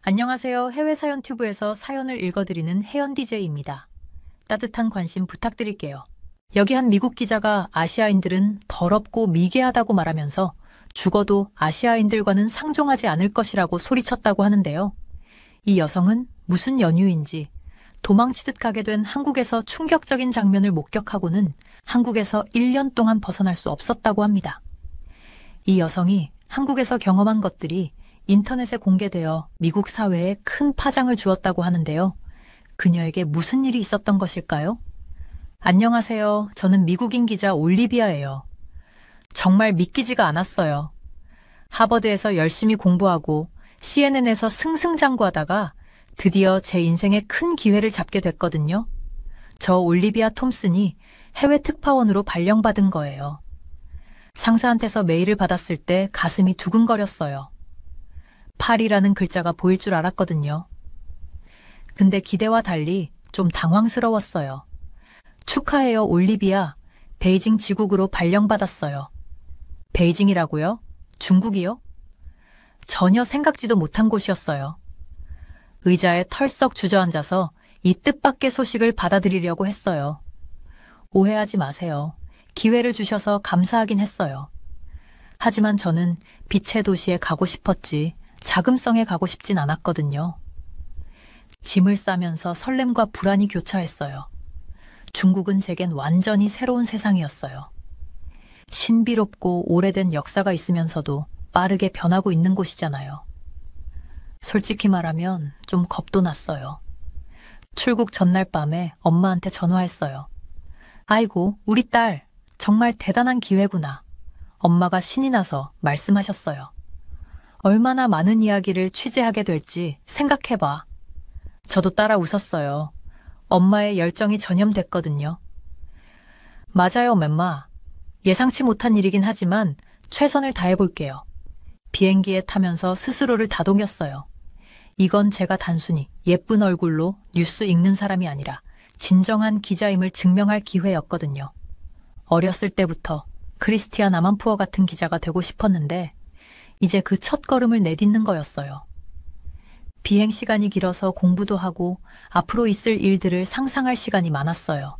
안녕하세요. 해외 사연 튜브에서 사연을 읽어드리는 혜연 DJ입니다. 따뜻한 관심 부탁드릴게요. 여기 한 미국 기자가 아시아인들은 더럽고 미개하다고 말하면서 죽어도 아시아인들과는 상종하지 않을 것이라고 소리쳤다고 하는데요. 이 여성은 무슨 연유인지 도망치듯 가게 된 한국에서 충격적인 장면을 목격하고는 한국에서 1년 동안 벗어날 수 없었다고 합니다. 이 여성이 한국에서 경험한 것들이 인터넷에 공개되어 미국 사회에 큰 파장을 주었다고 하는데요. 그녀에게 무슨 일이 있었던 것일까요? 안녕하세요. 저는 미국인 기자 올리비아예요. 정말 믿기지가 않았어요. 하버드에서 열심히 공부하고 CNN에서 승승장구하다가 드디어 제 인생에 큰 기회를 잡게 됐거든요. 저 올리비아 톰슨이 해외 특파원으로 발령받은 거예요. 상사한테서 메일을 받았을 때 가슴이 두근거렸어요. 파리라는 글자가 보일 줄 알았거든요. 근데 기대와 달리 좀 당황스러웠어요. 축하해요, 올리비아. 베이징 지국으로 발령받았어요. 베이징이라고요? 중국이요? 전혀 생각지도 못한 곳이었어요. 의자에 털썩 주저앉아서 이 뜻밖의 소식을 받아들이려고 했어요. 오해하지 마세요. 기회를 주셔서 감사하긴 했어요. 하지만 저는 빛의 도시에 가고 싶었지 자금성에 가고 싶진 않았거든요. 짐을 싸면서 설렘과 불안이 교차했어요. 중국은 제겐 완전히 새로운 세상이었어요. 신비롭고 오래된 역사가 있으면서도 빠르게 변하고 있는 곳이잖아요. 솔직히 말하면 좀 겁도 났어요. 출국 전날 밤에 엄마한테 전화했어요. 아이고, 우리 딸 정말 대단한 기회구나. 엄마가 신이 나서 말씀하셨어요. 얼마나 많은 이야기를 취재하게 될지 생각해봐. 저도 따라 웃었어요. 엄마의 열정이 전염됐거든요. 맞아요, 맴마. 예상치 못한 일이긴 하지만 최선을 다해볼게요. 비행기에 타면서 스스로를 다독였어요. 이건 제가 단순히 예쁜 얼굴로 뉴스 읽는 사람이 아니라 진정한 기자임을 증명할 기회였거든요. 어렸을 때부터 크리스티안 아만푸어 같은 기자가 되고 싶었는데 이제 그 첫걸음을 내딛는 거였어요. 비행 시간이 길어서 공부도 하고 앞으로 있을 일들을 상상할 시간이 많았어요.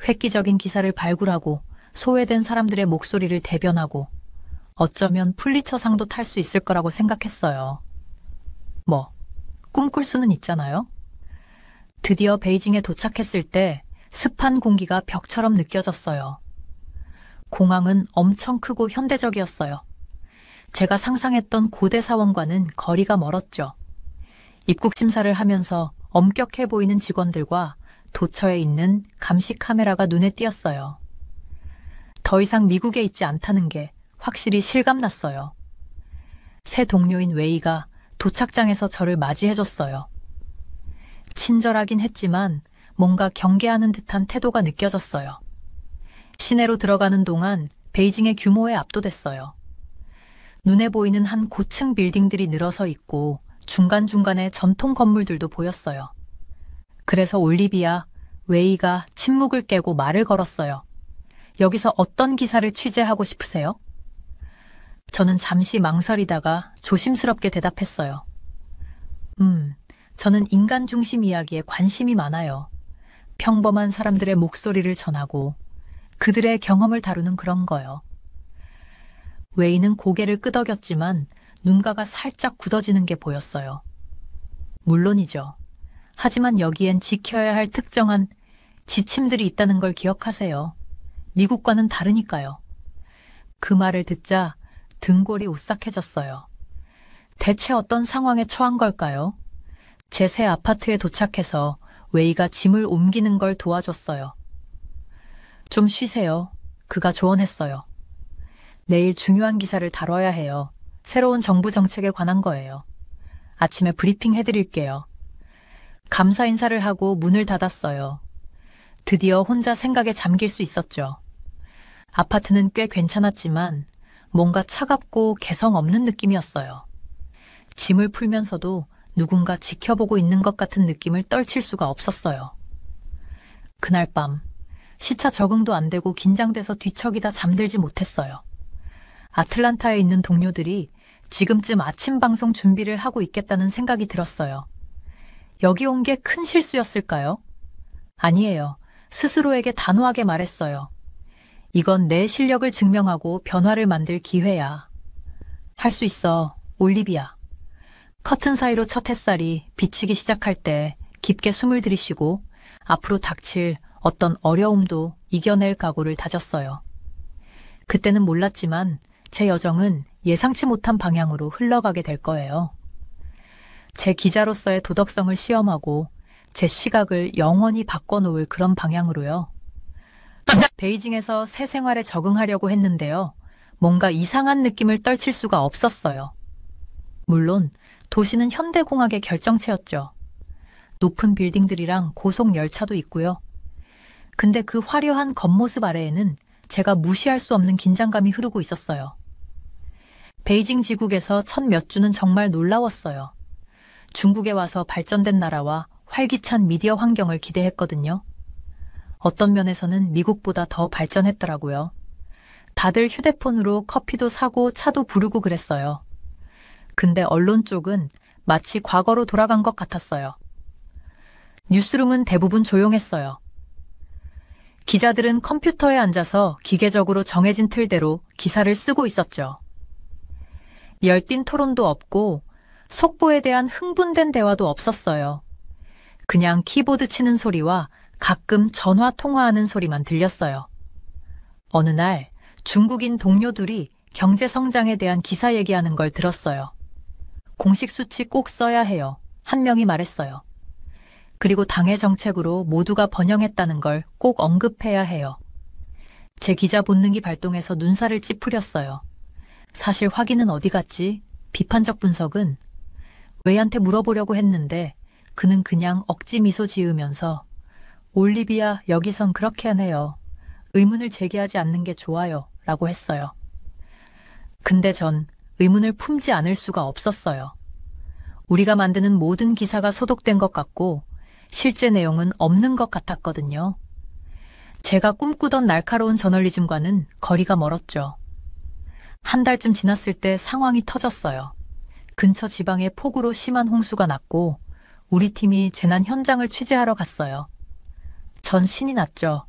획기적인 기사를 발굴하고 소외된 사람들의 목소리를 대변하고 어쩌면 풀리처상도 탈 수 있을 거라고 생각했어요. 뭐, 꿈꿀 수는 있잖아요. 드디어 베이징에 도착했을 때 습한 공기가 벽처럼 느껴졌어요. 공항은 엄청 크고 현대적이었어요. 제가 상상했던 고대 사원과는 거리가 멀었죠. 입국 심사를 하면서 엄격해 보이는 직원들과 도처에 있는 감시 카메라가 눈에 띄었어요. 더 이상 미국에 있지 않다는 게 확실히 실감났어요. 새 동료인 웨이가 도착장에서 저를 맞이해줬어요. 친절하긴 했지만 뭔가 경계하는 듯한 태도가 느껴졌어요. 시내로 들어가는 동안 베이징의 규모에 압도됐어요. 눈에 보이는 한 고층 빌딩들이 늘어서 있고 중간중간에 전통 건물들도 보였어요. 그래서 올리비아, 웨이가 침묵을 깨고 말을 걸었어요. 여기서 어떤 기사를 취재하고 싶으세요? 저는 잠시 망설이다가 조심스럽게 대답했어요. 저는 인간 중심 이야기에 관심이 많아요. 평범한 사람들의 목소리를 전하고 그들의 경험을 다루는 그런 거요. 웨이는 고개를 끄덕였지만 눈가가 살짝 굳어지는 게 보였어요. 물론이죠. 하지만 여기엔 지켜야 할 특정한 지침들이 있다는 걸 기억하세요. 미국과는 다르니까요. 그 말을 듣자 등골이 오싹해졌어요. 대체 어떤 상황에 처한 걸까요? 제 새 아파트에 도착해서 웨이가 짐을 옮기는 걸 도와줬어요. 좀 쉬세요. 그가 조언했어요. 내일 중요한 기사를 다뤄야 해요. 새로운 정부 정책에 관한 거예요. 아침에 브리핑 해드릴게요. 감사 인사를 하고 문을 닫았어요. 드디어 혼자 생각에 잠길 수 있었죠. 아파트는 꽤 괜찮았지만 뭔가 차갑고 개성 없는 느낌이었어요. 짐을 풀면서도 누군가 지켜보고 있는 것 같은 느낌을 떨칠 수가 없었어요. 그날 밤 시차 적응도 안 되고 긴장돼서 뒤척이다 잠들지 못했어요. 아틀란타에 있는 동료들이 지금쯤 아침 방송 준비를 하고 있겠다는 생각이 들었어요. 여기 온 게 큰 실수였을까요? 아니에요. 스스로에게 단호하게 말했어요. 이건 내 실력을 증명하고 변화를 만들 기회야. 할 수 있어, 올리비아. 커튼 사이로 첫 햇살이 비치기 시작할 때 깊게 숨을 들이쉬고 앞으로 닥칠 어떤 어려움도 이겨낼 각오를 다졌어요. 그때는 몰랐지만 제 여정은 예상치 못한 방향으로 흘러가게 될 거예요. 제 기자로서의 도덕성을 시험하고 제 시각을 영원히 바꿔놓을 그런 방향으로요. 베이징에서 새 생활에 적응하려고 했는데요. 뭔가 이상한 느낌을 떨칠 수가 없었어요. 물론 도시는 현대공학의 결정체였죠. 높은 빌딩들이랑 고속 열차도 있고요. 근데 그 화려한 겉모습 아래에는 제가 무시할 수 없는 긴장감이 흐르고 있었어요. 베이징 지국에서 첫 몇 주는 정말 놀라웠어요. 중국에 와서 발전된 나라와 활기찬 미디어 환경을 기대했거든요. 어떤 면에서는 미국보다 더 발전했더라고요. 다들 휴대폰으로 커피도 사고 차도 부르고 그랬어요. 근데 언론 쪽은 마치 과거로 돌아간 것 같았어요. 뉴스룸은 대부분 조용했어요. 기자들은 컴퓨터에 앉아서 기계적으로 정해진 틀대로 기사를 쓰고 있었죠. 열띤 토론도 없고 속보에 대한 흥분된 대화도 없었어요. 그냥 키보드 치는 소리와 가끔 전화 통화하는 소리만 들렸어요. 어느 날 중국인 동료들이 경제 성장에 대한 기사 얘기하는 걸 들었어요. 공식 수치 꼭 써야 해요. 한 명이 말했어요. 그리고 당의 정책으로 모두가 번영했다는 걸 꼭 언급해야 해요. 제 기자 본능이 발동해서 눈살을 찌푸렸어요. 사실 확인은 어디 갔지? 비판적 분석은? 웨이한테 물어보려고 했는데 그는 그냥 억지 미소 지으면서 올리비아, 여기선 그렇게 하네요. 의문을 제기하지 않는 게 좋아요. 라고 했어요. 근데 전 의문을 품지 않을 수가 없었어요. 우리가 만드는 모든 기사가 소독된 것 같고 실제 내용은 없는 것 같았거든요. 제가 꿈꾸던 날카로운 저널리즘과는 거리가 멀었죠. 한 달쯤 지났을 때 상황이 터졌어요. 근처 지방에 폭우로 심한 홍수가 났고 우리 팀이 재난 현장을 취재하러 갔어요. 전 신이 났죠.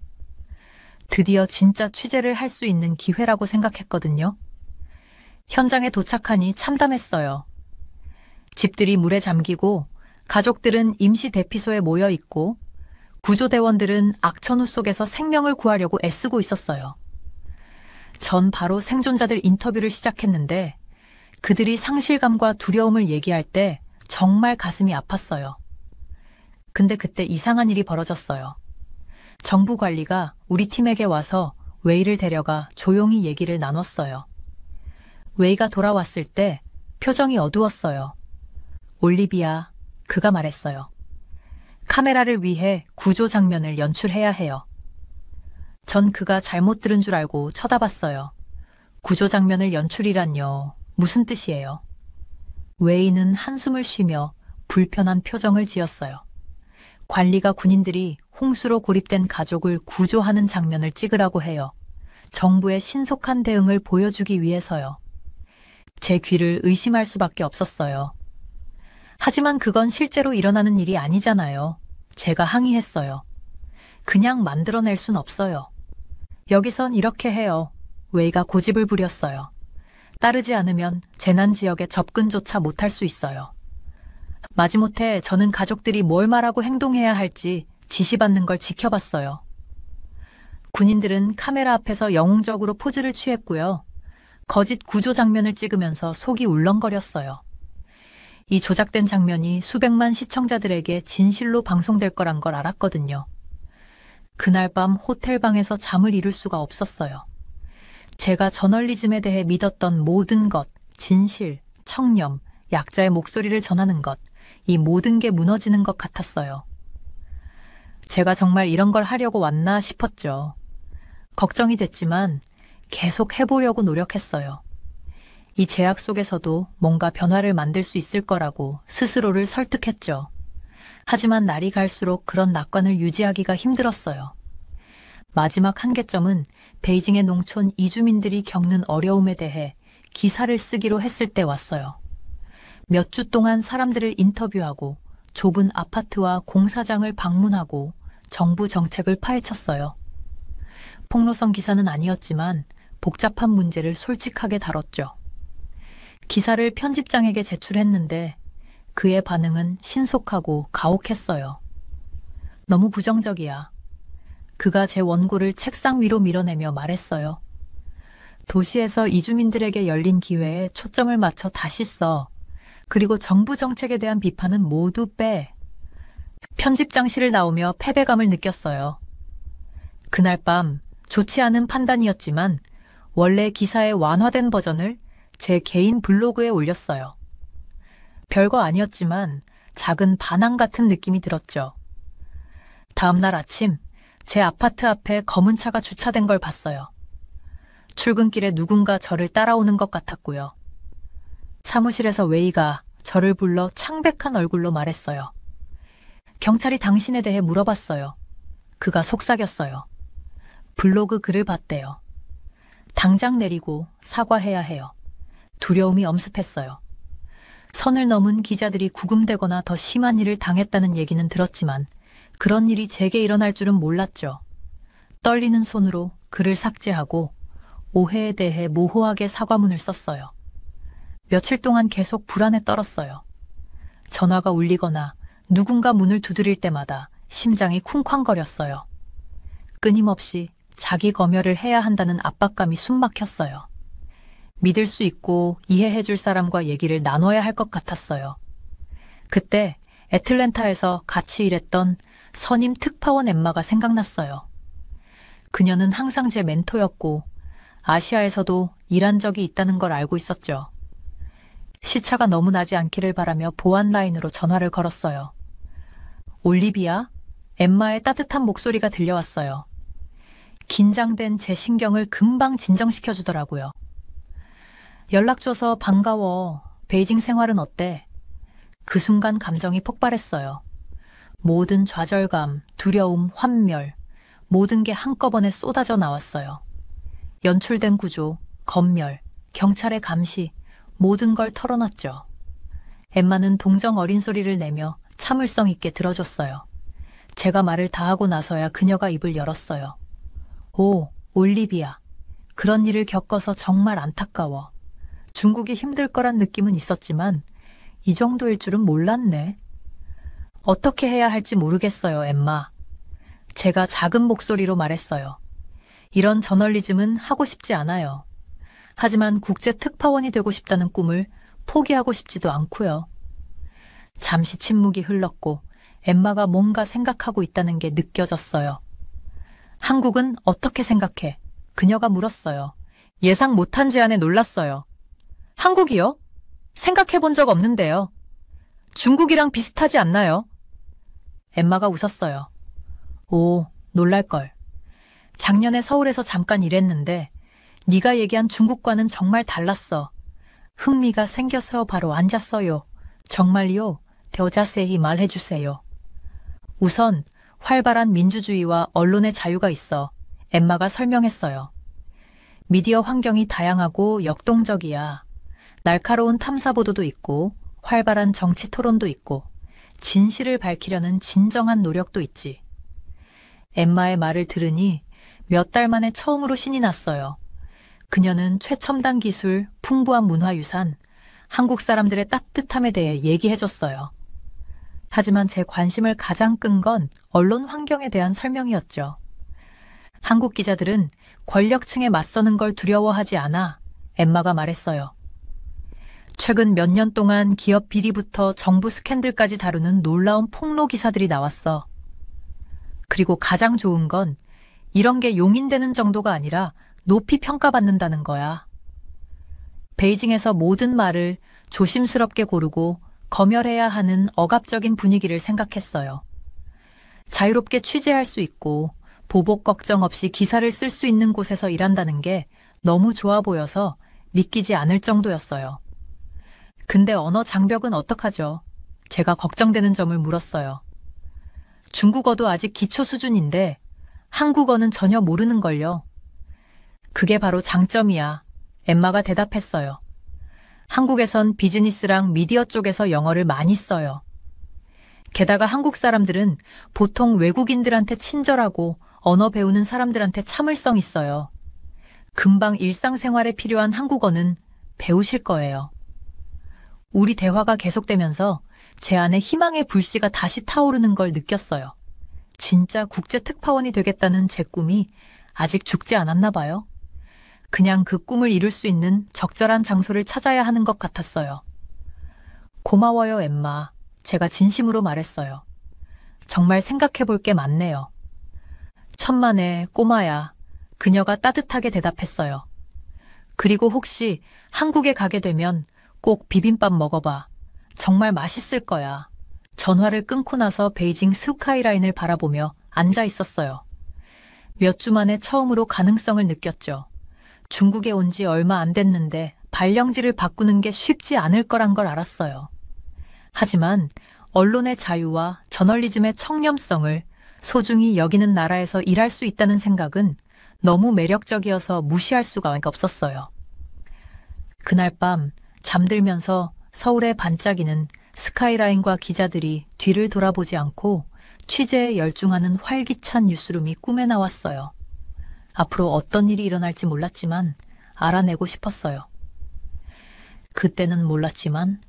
드디어 진짜 취재를 할 수 있는 기회라고 생각했거든요. 현장에 도착하니 참담했어요. 집들이 물에 잠기고 가족들은 임시 대피소에 모여 있고 구조대원들은 악천후 속에서 생명을 구하려고 애쓰고 있었어요. 전 바로 생존자들 인터뷰를 시작했는데 그들이 상실감과 두려움을 얘기할 때 정말 가슴이 아팠어요. 근데 그때 이상한 일이 벌어졌어요. 정부 관리가 우리 팀에게 와서 웨이를 데려가 조용히 얘기를 나눴어요. 웨이가 돌아왔을 때 표정이 어두웠어요. 올리비아, 그가 말했어요. 카메라를 위해 구조 장면을 연출해야 해요. 전 그가 잘못 들은 줄 알고 쳐다봤어요. 구조 장면을 연출이란요. 무슨 뜻이에요? 웨이는 한숨을 쉬며 불편한 표정을 지었어요. 관리가 군인들이 홍수로 고립된 가족을 구조하는 장면을 찍으라고 해요. 정부의 신속한 대응을 보여주기 위해서요. 제 귀를 의심할 수밖에 없었어요. 하지만 그건 실제로 일어나는 일이 아니잖아요. 제가 항의했어요. 그냥 만들어낼 순 없어요. 여기선 이렇게 해요. 웨이가 고집을 부렸어요. 따르지 않으면 재난 지역에 접근조차 못할 수 있어요. 마지못해 저는 가족들이 뭘 말하고 행동해야 할지 지시받는 걸 지켜봤어요. 군인들은 카메라 앞에서 영웅적으로 포즈를 취했고요. 거짓 구조 장면을 찍으면서 속이 울렁거렸어요. 이 조작된 장면이 수백만 시청자들에게 진실로 방송될 거란 걸 알았거든요. 그날 밤 호텔 방에서 잠을 이룰 수가 없었어요. 제가 저널리즘에 대해 믿었던 모든 것, 진실, 청렴, 약자의 목소리를 전하는 것, 이 모든 게 무너지는 것 같았어요. 제가 정말 이런 걸 하려고 왔나 싶었죠. 걱정이 됐지만 계속 해보려고 노력했어요. 이 제약 속에서도 뭔가 변화를 만들 수 있을 거라고 스스로를 설득했죠. 하지만 날이 갈수록 그런 낙관을 유지하기가 힘들었어요. 마지막 한계점은 베이징의 농촌 이주민들이 겪는 어려움에 대해 기사를 쓰기로 했을 때 왔어요. 몇 주 동안 사람들을 인터뷰하고 좁은 아파트와 공사장을 방문하고 정부 정책을 파헤쳤어요. 폭로성 기사는 아니었지만 복잡한 문제를 솔직하게 다뤘죠. 기사를 편집장에게 제출했는데 그의 반응은 신속하고 가혹했어요. 너무 부정적이야. 그가 제 원고를 책상 위로 밀어내며 말했어요. 도시에서 이주민들에게 열린 기회에 초점을 맞춰 다시 써. 그리고 정부 정책에 대한 비판은 모두 빼. 편집장실을 나오며 패배감을 느꼈어요. 그날 밤 좋지 않은 판단이었지만 원래 기사의 완화된 버전을 제 개인 블로그에 올렸어요. 별거 아니었지만 작은 반항 같은 느낌이 들었죠. 다음 날 아침 제 아파트 앞에 검은 차가 주차된 걸 봤어요. 출근길에 누군가 저를 따라오는 것 같았고요. 사무실에서 웨이가 저를 불러 창백한 얼굴로 말했어요. 경찰이 당신에 대해 물어봤어요. 그가 속삭였어요. 블로그 글을 봤대요. 당장 내리고 사과해야 해요. 두려움이 엄습했어요. 선을 넘은 기자들이 구금되거나 더 심한 일을 당했다는 얘기는 들었지만 그런 일이 제게 일어날 줄은 몰랐죠. 떨리는 손으로 글을 삭제하고 오해에 대해 모호하게 사과문을 썼어요. 며칠 동안 계속 불안에 떨었어요. 전화가 울리거나 누군가 문을 두드릴 때마다 심장이 쿵쾅거렸어요. 끊임없이 자기 검열을 해야 한다는 압박감이 숨막혔어요. 믿을 수 있고 이해해 줄 사람과 얘기를 나눠야 할 것 같았어요. 그때 애틀랜타에서 같이 일했던 선임 특파원 엠마가 생각났어요. 그녀는 항상 제 멘토였고 아시아에서도 일한 적이 있다는 걸 알고 있었죠. 시차가 너무 나지 않기를 바라며 보안 라인으로 전화를 걸었어요. 올리비아? 엠마의 따뜻한 목소리가 들려왔어요. 긴장된 제 신경을 금방 진정시켜주더라고요. 연락 줘서 반가워. 베이징 생활은 어때? 그 순간 감정이 폭발했어요. 모든 좌절감, 두려움, 환멸, 모든 게 한꺼번에 쏟아져 나왔어요. 연출된 구조, 검열, 경찰의 감시, 모든 걸 털어놨죠. 엠마는 동정 어린 소리를 내며 참을성 있게 들어줬어요. 제가 말을 다 하고 나서야 그녀가 입을 열었어요. 오, 올리비아. 그런 일을 겪어서 정말 안타까워. 중국이 힘들 거란 느낌은 있었지만 이 정도일 줄은 몰랐네. 어떻게 해야 할지 모르겠어요, 엠마. 제가 작은 목소리로 말했어요. 이런 저널리즘은 하고 싶지 않아요. 하지만 국제 특파원이 되고 싶다는 꿈을 포기하고 싶지도 않고요. 잠시 침묵이 흘렀고 엠마가 뭔가 생각하고 있다는 게 느껴졌어요. 한국은 어떻게 생각해? 그녀가 물었어요. 예상 못한 제안에 놀랐어요. 한국이요? 생각해 본 적 없는데요. 중국이랑 비슷하지 않나요? 엠마가 웃었어요. 오, 놀랄걸. 작년에 서울에서 잠깐 일했는데 네가 얘기한 중국과는 정말 달랐어. 흥미가 생겨서 바로 앉았어요. 정말요? 더 자세히 말해주세요. 우선 활발한 민주주의와 언론의 자유가 있어. 엠마가 설명했어요. 미디어 환경이 다양하고 역동적이야. 날카로운 탐사 보도도 있고 활발한 정치 토론도 있고 진실을 밝히려는 진정한 노력도 있지. 엠마의 말을 들으니 몇 달 만에 처음으로 신이 났어요. 그녀는 최첨단 기술, 풍부한 문화유산, 한국 사람들의 따뜻함에 대해 얘기해줬어요. 하지만 제 관심을 가장 끈 건 언론 환경에 대한 설명이었죠. 한국 기자들은 권력층에 맞서는 걸 두려워하지 않아. 엠마가 말했어요. 최근 몇 년 동안 기업 비리부터 정부 스캔들까지 다루는 놀라운 폭로 기사들이 나왔어. 그리고 가장 좋은 건 이런 게 용인되는 정도가 아니라 높이 평가받는다는 거야. 베이징에서 모든 말을 조심스럽게 고르고 검열해야 하는 억압적인 분위기를 생각했어요. 자유롭게 취재할 수 있고 보복 걱정 없이 기사를 쓸 수 있는 곳에서 일한다는 게 너무 좋아 보여서 믿기지 않을 정도였어요. 근데 언어 장벽은 어떡하죠? 제가 걱정되는 점을 물었어요. 중국어도 아직 기초 수준인데 한국어는 전혀 모르는걸요. 그게 바로 장점이야. 엠마가 대답했어요. 한국에선 비즈니스랑 미디어 쪽에서 영어를 많이 써요. 게다가 한국 사람들은 보통 외국인들한테 친절하고 언어 배우는 사람들한테 참을성 있어요. 금방 일상생활에 필요한 한국어는 배우실 거예요. 우리 대화가 계속되면서 제 안에 희망의 불씨가 다시 타오르는 걸 느꼈어요. 진짜 국제특파원이 되겠다는 제 꿈이 아직 죽지 않았나 봐요. 그냥 그 꿈을 이룰 수 있는 적절한 장소를 찾아야 하는 것 같았어요. 고마워요, 엠마. 제가 진심으로 말했어요. 정말 생각해 볼 게 많네요. 천만에, 꼬마야. 그녀가 따뜻하게 대답했어요. 그리고 혹시 한국에 가게 되면 꼭 비빔밥 먹어봐. 정말 맛있을 거야. 전화를 끊고 나서 베이징 스카이라인을 바라보며 앉아 있었어요. 몇 주 만에 처음으로 가능성을 느꼈죠. 중국에 온 지 얼마 안 됐는데 발령지를 바꾸는 게 쉽지 않을 거란 걸 알았어요. 하지만 언론의 자유와 저널리즘의 청렴성을 소중히 여기는 나라에서 일할 수 있다는 생각은 너무 매력적이어서 무시할 수가 없었어요. 그날 밤 잠들면서 서울의 반짝이는 스카이라인과 기자들이 뒤를 돌아보지 않고 취재에 열중하는 활기찬 뉴스룸이 꿈에 나왔어요. 앞으로 어떤 일이 일어날지 몰랐지만 알아내고 싶었어요. 그때는 몰랐지만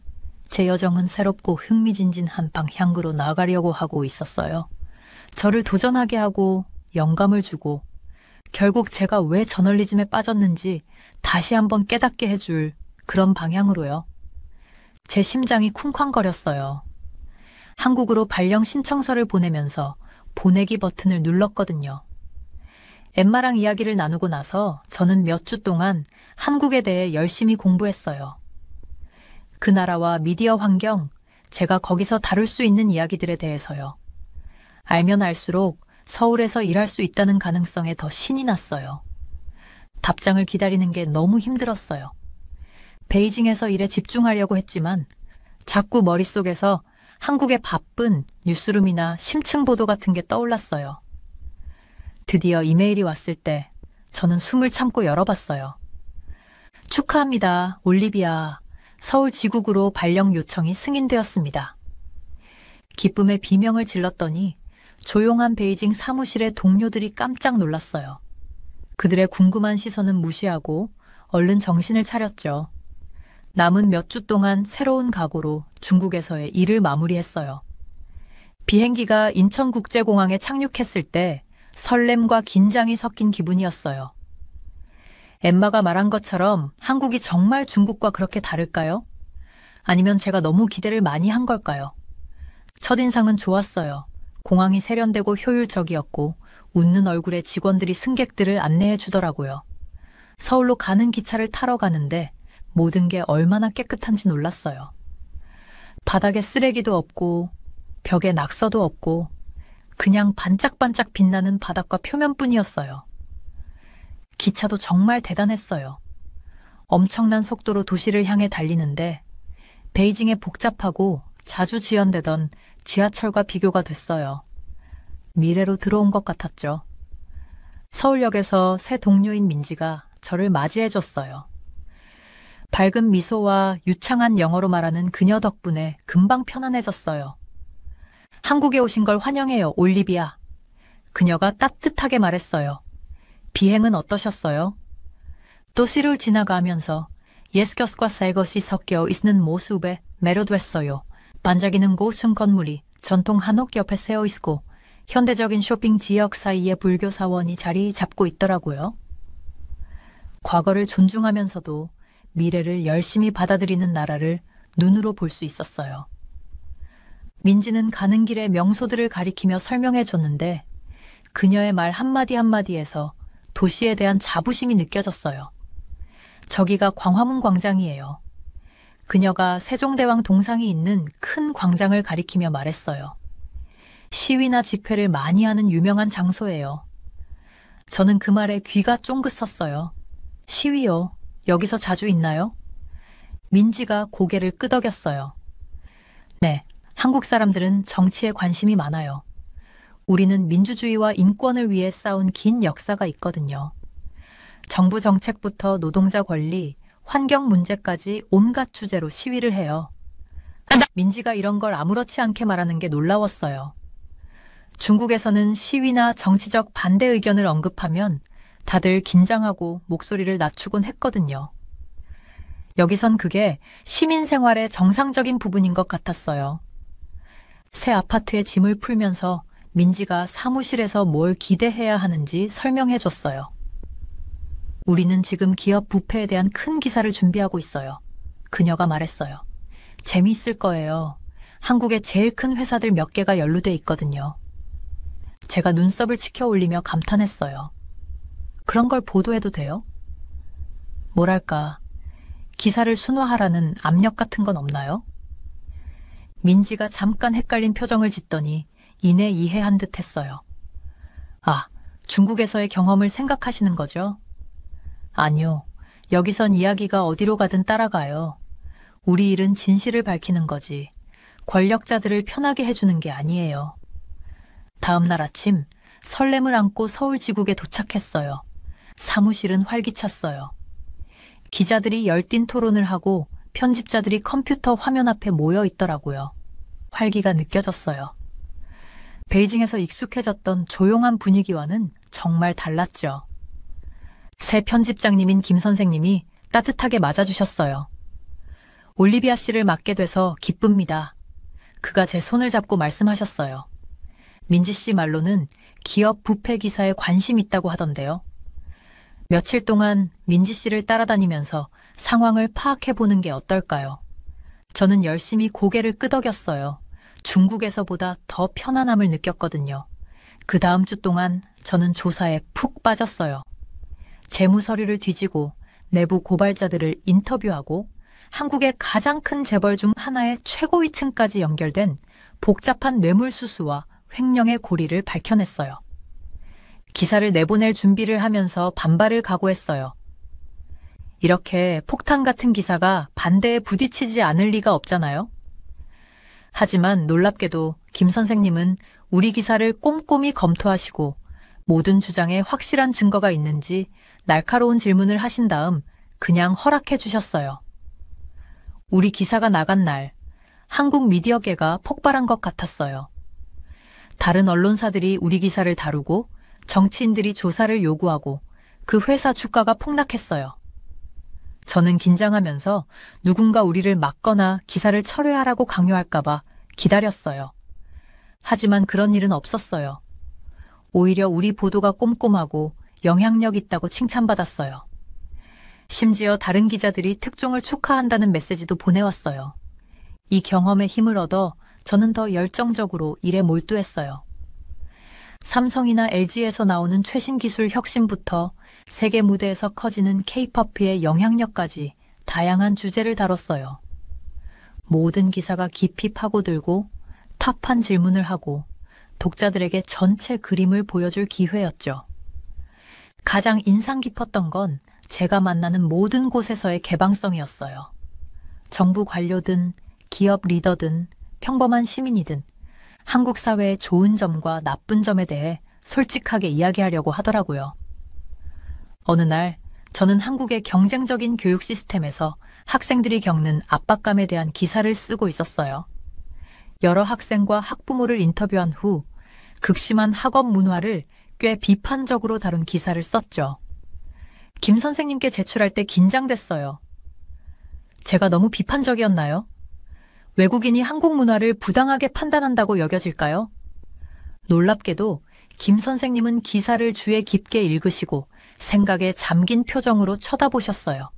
제 여정은 새롭고 흥미진진한 방향으로 나아가려고 하고 있었어요. 저를 도전하게 하고 영감을 주고 결국 제가 왜 저널리즘에 빠졌는지 다시 한번 깨닫게 해줄 그런 방향으로요. 제 심장이 쿵쾅거렸어요. 한국으로 발령 신청서를 보내면서 보내기 버튼을 눌렀거든요. 엠마랑 이야기를 나누고 나서 저는 몇 주 동안 한국에 대해 열심히 공부했어요. 그 나라와 미디어 환경, 제가 거기서 다룰 수 있는 이야기들에 대해서요. 알면 알수록 서울에서 일할 수 있다는 가능성에 더 신이 났어요. 답장을 기다리는 게 너무 힘들었어요. 베이징에서 일에 집중하려고 했지만 자꾸 머릿속에서 한국의 바쁜 뉴스룸이나 심층 보도 같은 게 떠올랐어요. 드디어 이메일이 왔을 때 저는 숨을 참고 열어봤어요. 축하합니다, 올리비아. 서울 지국으로 발령 요청이 승인되었습니다. 기쁨의 비명을 질렀더니 조용한 베이징 사무실의 동료들이 깜짝 놀랐어요. 그들의 궁금한 시선은 무시하고 얼른 정신을 차렸죠. 남은 몇 주 동안 새로운 각오로 중국에서의 일을 마무리했어요. 비행기가 인천국제공항에 착륙했을 때 설렘과 긴장이 섞인 기분이었어요. 엠마가 말한 것처럼 한국이 정말 중국과 그렇게 다를까요? 아니면 제가 너무 기대를 많이 한 걸까요? 첫인상은 좋았어요. 공항이 세련되고 효율적이었고 웃는 얼굴의 직원들이 승객들을 안내해 주더라고요. 서울로 가는 기차를 타러 가는데 모든 게 얼마나 깨끗한지 놀랐어요. 바닥에 쓰레기도 없고 벽에 낙서도 없고 그냥 반짝반짝 빛나는 바닥과 표면뿐이었어요. 기차도 정말 대단했어요. 엄청난 속도로 도시를 향해 달리는데 베이징의 복잡하고 자주 지연되던 지하철과 비교가 됐어요. 미래로 들어온 것 같았죠. 서울역에서 새 동료인 민지가 저를 맞이해줬어요. 밝은 미소와 유창한 영어로 말하는 그녀 덕분에 금방 편안해졌어요. 한국에 오신 걸 환영해요, 올리비아. 그녀가 따뜻하게 말했어요. 비행은 어떠셨어요? 도시를 지나가면서 옛것과 새 것이 섞여 있는 모습에 매료됐어요. 반짝이는 고층 건물이 전통 한옥 옆에 세워 있고 현대적인 쇼핑 지역 사이에 불교 사원이 자리 잡고 있더라고요. 과거를 존중하면서도 미래를 열심히 받아들이는 나라를 눈으로 볼 수 있었어요. 민지는 가는 길에 명소들을 가리키며 설명해 줬는데 그녀의 말 한마디 한마디에서 도시에 대한 자부심이 느껴졌어요. 저기가 광화문 광장이에요. 그녀가 세종대왕 동상이 있는 큰 광장을 가리키며 말했어요. 시위나 집회를 많이 하는 유명한 장소예요. 저는 그 말에 귀가 쫑긋 섰어요. 시위요. 여기서 자주 있나요? 민지가 고개를 끄덕였어요. 네, 한국 사람들은 정치에 관심이 많아요. 우리는 민주주의와 인권을 위해 쌓은 긴 역사가 있거든요. 정부 정책부터 노동자 권리, 환경 문제까지 온갖 주제로 시위를 해요. 민지가 이런 걸 아무렇지 않게 말하는 게 놀라웠어요. 중국에서는 시위나 정치적 반대 의견을 언급하면 다들 긴장하고 목소리를 낮추곤 했거든요. 여기선 그게 시민 생활의 정상적인 부분인 것 같았어요. 새 아파트에 짐을 풀면서 민지가 사무실에서 뭘 기대해야 하는지 설명해 줬어요. 우리는 지금 기업 부패에 대한 큰 기사를 준비하고 있어요. 그녀가 말했어요. 재미있을 거예요. 한국의 제일 큰 회사들 몇 개가 연루돼 있거든요. 제가 눈썹을 치켜 올리며 감탄했어요. 그런 걸 보도해도 돼요? 뭐랄까, 기사를 순화하라는 압력 같은 건 없나요? 민지가 잠깐 헷갈린 표정을 짓더니 이내 이해한 듯 했어요. 아, 중국에서의 경험을 생각하시는 거죠? 아니요. 여기선 이야기가 어디로 가든 따라가요. 우리 일은 진실을 밝히는 거지. 권력자들을 편하게 해주는 게 아니에요. 다음 날 아침 설렘을 안고 서울지국에 도착했어요. 사무실은 활기찼어요. 기자들이 열띤 토론을 하고 편집자들이 컴퓨터 화면 앞에 모여 있더라고요. 활기가 느껴졌어요. 베이징에서 익숙해졌던 조용한 분위기와는 정말 달랐죠. 새 편집장님인 김 선생님이 따뜻하게 맞아주셨어요. 올리비아 씨를 맡게 돼서 기쁩니다. 그가 제 손을 잡고 말씀하셨어요. 민지 씨 말로는 기업 부패 기사에 관심 있다고 하던데요. 며칠 동안 민지 씨를 따라다니면서 상황을 파악해보는 게 어떨까요? 저는 열심히 고개를 끄덕였어요. 중국에서보다 더 편안함을 느꼈거든요. 그 다음 주 동안 저는 조사에 푹 빠졌어요. 재무 서류를 뒤지고 내부 고발자들을 인터뷰하고 한국의 가장 큰 재벌 중 하나의 최고위층까지 연결된 복잡한 뇌물수수와 횡령의 고리를 밝혀냈어요. 기사를 내보낼 준비를 하면서 반발을 각오했어요. 이렇게 폭탄 같은 기사가 반대에 부딪히지 않을 리가 없잖아요. 하지만 놀랍게도 김 선생님은 우리 기사를 꼼꼼히 검토하시고 모든 주장에 확실한 증거가 있는지 날카로운 질문을 하신 다음 그냥 허락해 주셨어요. 우리 기사가 나간 날 한국 미디어계가 폭발한 것 같았어요. 다른 언론사들이 우리 기사를 다루고 정치인들이 조사를 요구하고 그 회사 주가가 폭락했어요. 저는 긴장하면서 누군가 우리를 막거나 기사를 철회하라고 강요할까봐 기다렸어요. 하지만 그런 일은 없었어요. 오히려 우리 보도가 꼼꼼하고 영향력 있다고 칭찬받았어요. 심지어 다른 기자들이 특종을 축하한다는 메시지도 보내왔어요. 이 경험에 힘을 얻어 저는 더 열정적으로 일에 몰두했어요. 삼성이나 LG에서 나오는 최신 기술 혁신부터 세계 무대에서 커지는 K-POP의 영향력까지 다양한 주제를 다뤘어요. 모든 기사가 깊이 파고들고 탑한 질문을 하고 독자들에게 전체 그림을 보여줄 기회였죠. 가장 인상 깊었던 건 제가 만나는 모든 곳에서의 개방성이었어요. 정부 관료든 기업 리더든 평범한 시민이든 한국 사회의 좋은 점과 나쁜 점에 대해 솔직하게 이야기하려고 하더라고요. 어느 날 저는 한국의 경쟁적인 교육 시스템에서 학생들이 겪는 압박감에 대한 기사를 쓰고 있었어요. 여러 학생과 학부모를 인터뷰한 후 극심한 학업 문화를 꽤 비판적으로 다룬 기사를 썼죠. 김 선생님께 제출할 때 긴장됐어요. 제가 너무 비판적이었나요? 외국인이 한국 문화를 부당하게 판단한다고 여겨질까요? 놀랍게도 김 선생님은 기사를 주의 깊게 읽으시고 생각에 잠긴 표정으로 쳐다보셨어요.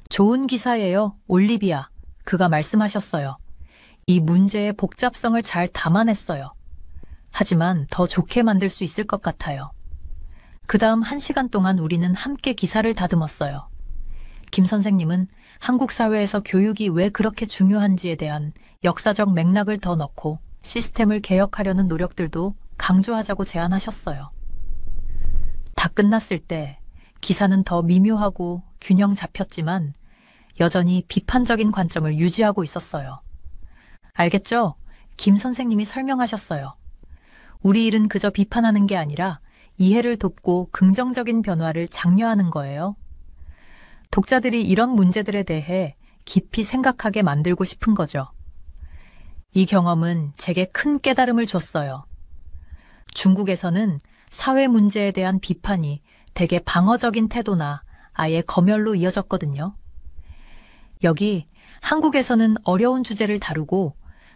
좋은 기사예요, 올리비아. 그가 말씀하셨어요. 이 문제의 복잡성을 잘 담아냈어요. 하지만 더 좋게 만들 수 있을 것 같아요. 그 다음 1시간 동안 우리는 함께 기사를 다듬었어요. 김 선생님은 한국 사회에서 교육이 왜 그렇게 중요한지에 대한 역사적 맥락을 더 넣고 시스템을 개혁하려는 노력들도 강조하자고 제안하셨어요. 다 끝났을 때 기사는 더 미묘하고 균형 잡혔지만 여전히 비판적인 관점을 유지하고 있었어요. 알겠죠? 김 선생님이 설명하셨어요. 우리 일은 그저 비판하는 게 아니라 이해를 돕고 긍정적인 변화를 장려하는 거예요. 독자들이 이런 문제들에 대해 깊이 생각하게 만들고 싶은 거죠. 이 경험은 제게 큰 깨달음을 줬어요. 중국에서는 사회 문제에 대한 비판이 대개 방어적인 태도나 아예 검열로 이어졌거든요. 여기 한국에서는 어려운 주제를 다루고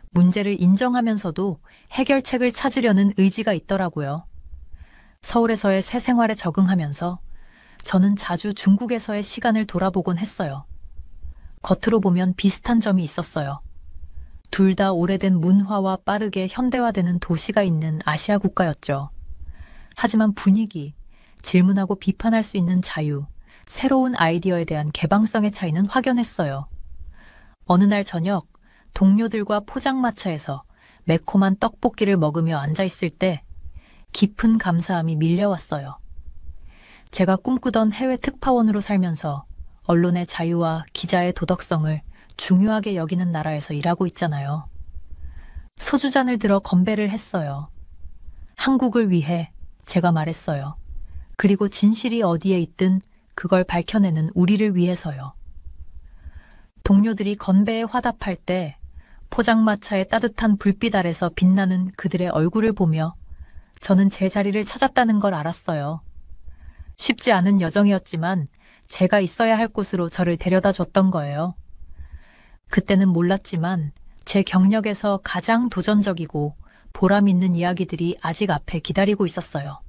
문제를 인정하면서도 해결책을 찾으려는 의지가 있더라고요. 서울에서의 새 생활에 적응하면서 저는 자주 중국에서의 시간을 돌아보곤 했어요. 겉으로 보면 비슷한 점이 있었어요. 둘 다 오래된 문화와 빠르게 현대화되는 도시가 있는 아시아 국가였죠. 하지만 분위기, 질문하고 비판할 수 있는 자유, 새로운 아이디어에 대한 개방성의 차이는 확연했어요. 어느 날 저녁, 동료들과 포장마차에서 매콤한 떡볶이를 먹으며 앉아있을 때 깊은 감사함이 밀려왔어요. 제가 꿈꾸던 해외 특파원으로 살면서 언론의 자유와 기자의 도덕성을 중요하게 여기는 나라에서 일하고 있잖아요. 소주잔을 들어 건배를 했어요. 한국을 위해 제가 말했어요. 그리고 진실이 어디에 있든 그걸 밝혀내는 우리를 위해서요. 동료들이 건배에 화답할 때 포장마차의 따뜻한 불빛 아래서 빛나는 그들의 얼굴을 보며 저는 제 자리를 찾았다는 걸 알았어요. 쉽지 않은 여정이었지만 제가 있어야 할 곳으로 저를 데려다 줬던 거예요. 그때는 몰랐지만 제 경력에서 가장 도전적이고 보람 있는 이야기들이 아직 앞에 기다리고 있었어요.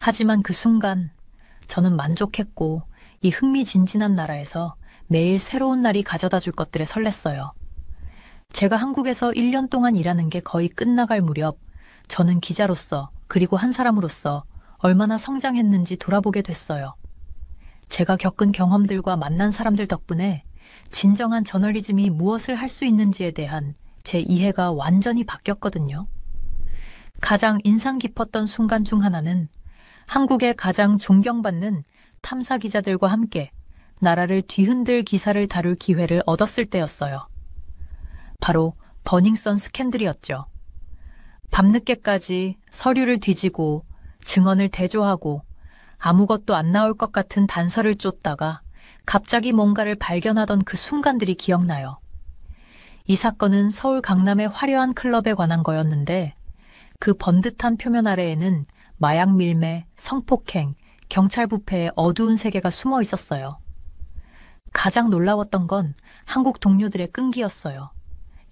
하지만 그 순간 저는 만족했고 이 흥미진진한 나라에서 매일 새로운 날이 가져다 줄 것들에 설렜어요. 제가 한국에서 1년 동안 일하는 게 거의 끝나갈 무렵 저는 기자로서 그리고 한 사람으로서 얼마나 성장했는지 돌아보게 됐어요. 제가 겪은 경험들과 만난 사람들 덕분에 진정한 저널리즘이 무엇을 할 수 있는지에 대한 제 이해가 완전히 바뀌었거든요. 가장 인상 깊었던 순간 중 하나는 한국의 가장 존경받는 탐사 기자들과 함께 나라를 뒤흔들 기사를 다룰 기회를 얻었을 때였어요. 바로 버닝썬 스캔들이었죠. 밤늦게까지 서류를 뒤지고 증언을 대조하고 아무것도 안 나올 것 같은 단서를 쫓다가 갑자기 뭔가를 발견하던 그 순간들이 기억나요. 이 사건은 서울 강남의 화려한 클럽에 관한 거였는데 그 번듯한 표면 아래에는 마약 밀매, 성폭행, 경찰 부패의 어두운 세계가 숨어 있었어요. 가장 놀라웠던 건 한국 동료들의 끈기였어요.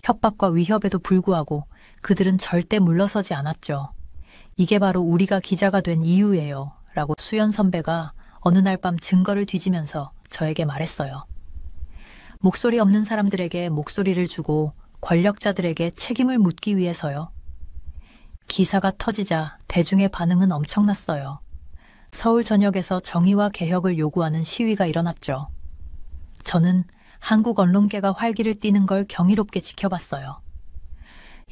협박과 위협에도 불구하고 그들은 절대 물러서지 않았죠. 이게 바로 우리가 기자가 된 이유예요. 라고 수연 선배가 어느 날 밤 증거를 뒤지면서 저에게 말했어요. 목소리 없는 사람들에게 목소리를 주고 권력자들에게 책임을 묻기 위해서요. 기사가 터지자 대중의 반응은 엄청났어요. 서울 전역에서 정의와 개혁을 요구하는 시위가 일어났죠. 저는 한국 언론계가 활기를 띠는 걸 경이롭게 지켜봤어요.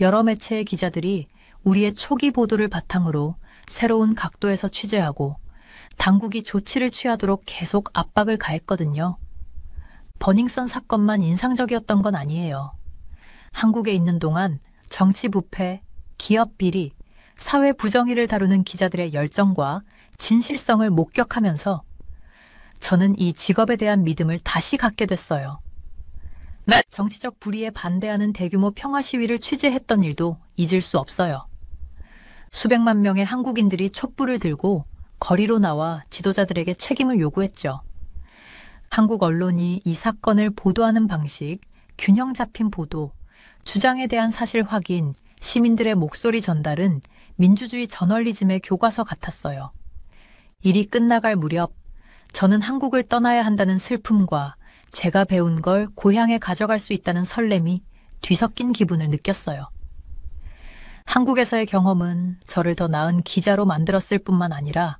여러 매체의 기자들이 우리의 초기 보도를 바탕으로 새로운 각도에서 취재하고 당국이 조치를 취하도록 계속 압박을 가했거든요. 버닝썬 사건만 인상적이었던 건 아니에요. 한국에 있는 동안 정치 부패, 기업 비리, 사회 부정의를 다루는 기자들의 열정과 진실성을 목격하면서 저는 이 직업에 대한 믿음을 다시 갖게 됐어요. 정치적 불의에 반대하는 대규모 평화 시위를 취재했던 일도 잊을 수 없어요. 수백만 명의 한국인들이 촛불을 들고 거리로 나와 지도자들에게 책임을 요구했죠. 한국 언론이 이 사건을 보도하는 방식, 균형 잡힌 보도, 주장에 대한 사실 확인, 시민들의 목소리 전달은 민주주의 저널리즘의 교과서 같았어요. 일이 끝나갈 무렵 저는 한국을 떠나야 한다는 슬픔과 제가 배운 걸 고향에 가져갈 수 있다는 설렘이 뒤섞인 기분을 느꼈어요. 한국에서의 경험은 저를 더 나은 기자로 만들었을 뿐만 아니라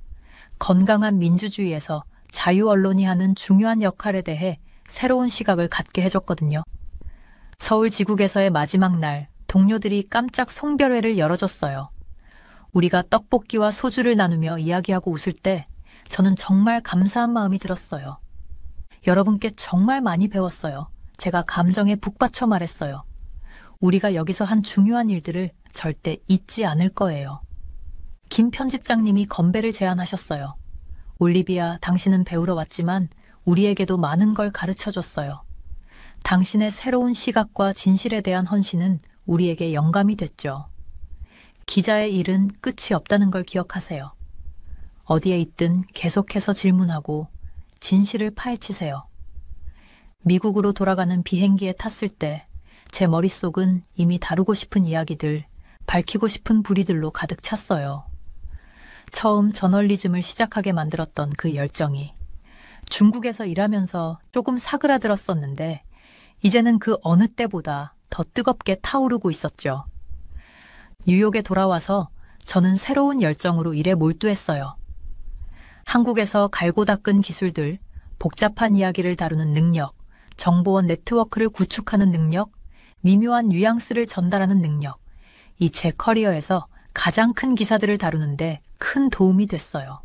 건강한 민주주의에서 자유 언론이 하는 중요한 역할에 대해 새로운 시각을 갖게 해줬거든요. 서울 지국에서의 마지막 날, 동료들이 깜짝 송별회를 열어줬어요. 우리가 떡볶이와 소주를 나누며 이야기하고 웃을 때 저는 정말 감사한 마음이 들었어요. 여러분께 정말 많이 배웠어요. 제가 감정에 북받쳐 말했어요. 우리가 여기서 한 중요한 일들을 절대 잊지 않을 거예요. 김 편집장님이 건배를 제안하셨어요. 올리비아, 당신은 배우러 왔지만 우리에게도 많은 걸 가르쳐줬어요. 당신의 새로운 시각과 진실에 대한 헌신은 우리에게 영감이 됐죠. 기자의 일은 끝이 없다는 걸 기억하세요. 어디에 있든 계속해서 질문하고 진실을 파헤치세요. 미국으로 돌아가는 비행기에 탔을 때 제 머릿속은 이미 다루고 싶은 이야기들, 밝히고 싶은 부리들로 가득 찼어요. 처음 저널리즘을 시작하게 만들었던 그 열정이 중국에서 일하면서 조금 사그라들었었는데 이제는 그 어느 때보다 더 뜨겁게 타오르고 있었죠. 뉴욕에 돌아와서 저는 새로운 열정으로 일에 몰두했어요. 한국에서 갈고 닦은 기술들, 복잡한 이야기를 다루는 능력, 정보원 네트워크를 구축하는 능력, 미묘한 뉘앙스를 전달하는 능력, 이 제 커리어에서 가장 큰 기사들을 다루는데 큰 도움이 됐어요.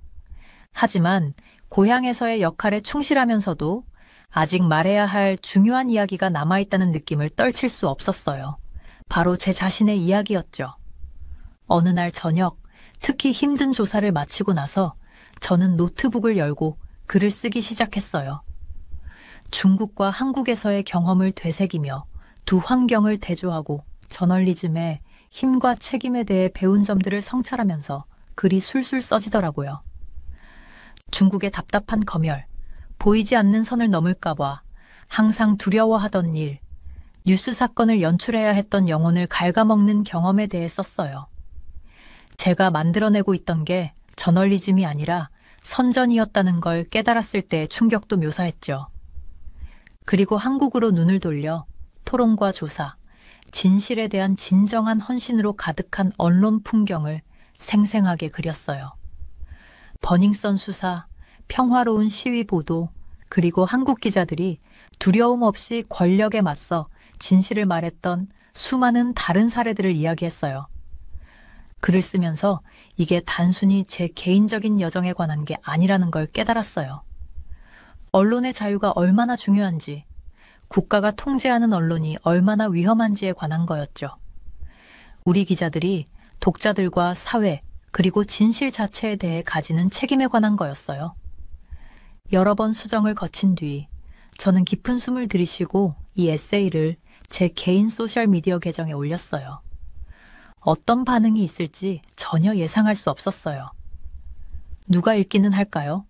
하지만 고향에서의 역할에 충실하면서도 아직 말해야 할 중요한 이야기가 남아있다는 느낌을 떨칠 수 없었어요. 바로 제 자신의 이야기였죠. 어느 날 저녁, 특히 힘든 조사를 마치고 나서 저는 노트북을 열고 글을 쓰기 시작했어요. 중국과 한국에서의 경험을 되새기며 두 환경을 대조하고 저널리즘의 힘과 책임에 대해 배운 점들을 성찰하면서 글이 술술 써지더라고요. 중국의 답답한 검열, 보이지 않는 선을 넘을까봐 항상 두려워하던 일, 뉴스 사건을 연출해야 했던 영혼을 갉아먹는 경험에 대해 썼어요. 제가 만들어내고 있던 게 저널리즘이 아니라 선전이었다는 걸 깨달았을 때의 충격도 묘사했죠. 그리고 한국으로 눈을 돌려 토론과 조사, 진실에 대한 진정한 헌신으로 가득한 언론 풍경을 생생하게 그렸어요. 버닝썬 수사, 평화로운 시위 보도, 그리고 한국 기자들이 두려움 없이 권력에 맞서 진실을 말했던 수많은 다른 사례들을 이야기했어요. 글을 쓰면서 이게 단순히 제 개인적인 여정에 관한 게 아니라는 걸 깨달았어요. 언론의 자유가 얼마나 중요한지, 국가가 통제하는 언론이 얼마나 위험한지에 관한 거였죠. 우리 기자들이 독자들과 사회, 그리고 진실 자체에 대해 가지는 책임에 관한 거였어요. 여러 번 수정을 거친 뒤 저는 깊은 숨을 들이쉬고 이 에세이를 제 개인 소셜미디어 계정에 올렸어요. 어떤 반응이 있을지 전혀 예상할 수 없었어요. 누가 읽기는 할까요?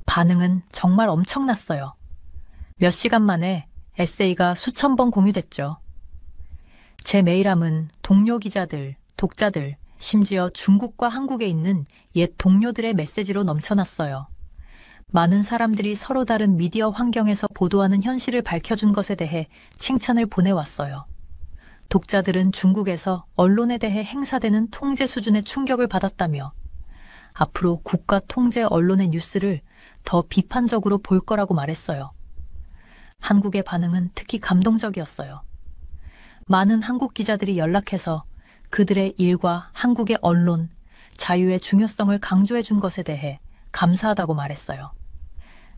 반응은 정말 엄청났어요. 몇 시간 만에 에세이가 수천 번 공유됐죠. 제 메일함은 동료 기자들, 독자들, 심지어 중국과 한국에 있는 옛 동료들의 메시지로 넘쳐났어요. 많은 사람들이 서로 다른 미디어 환경에서 보도하는 현실을 밝혀준 것에 대해 칭찬을 보내왔어요. 독자들은 중국에서 언론에 대해 행사되는 통제 수준의 충격을 받았다며 앞으로 국가 통제 언론의 뉴스를 더 비판적으로 볼 거라고 말했어요. 한국의 반응은 특히 감동적이었어요. 많은 한국 기자들이 연락해서 그들의 일과 한국의 언론, 자유의 중요성을 강조해 준 것에 대해 감사하다고 말했어요.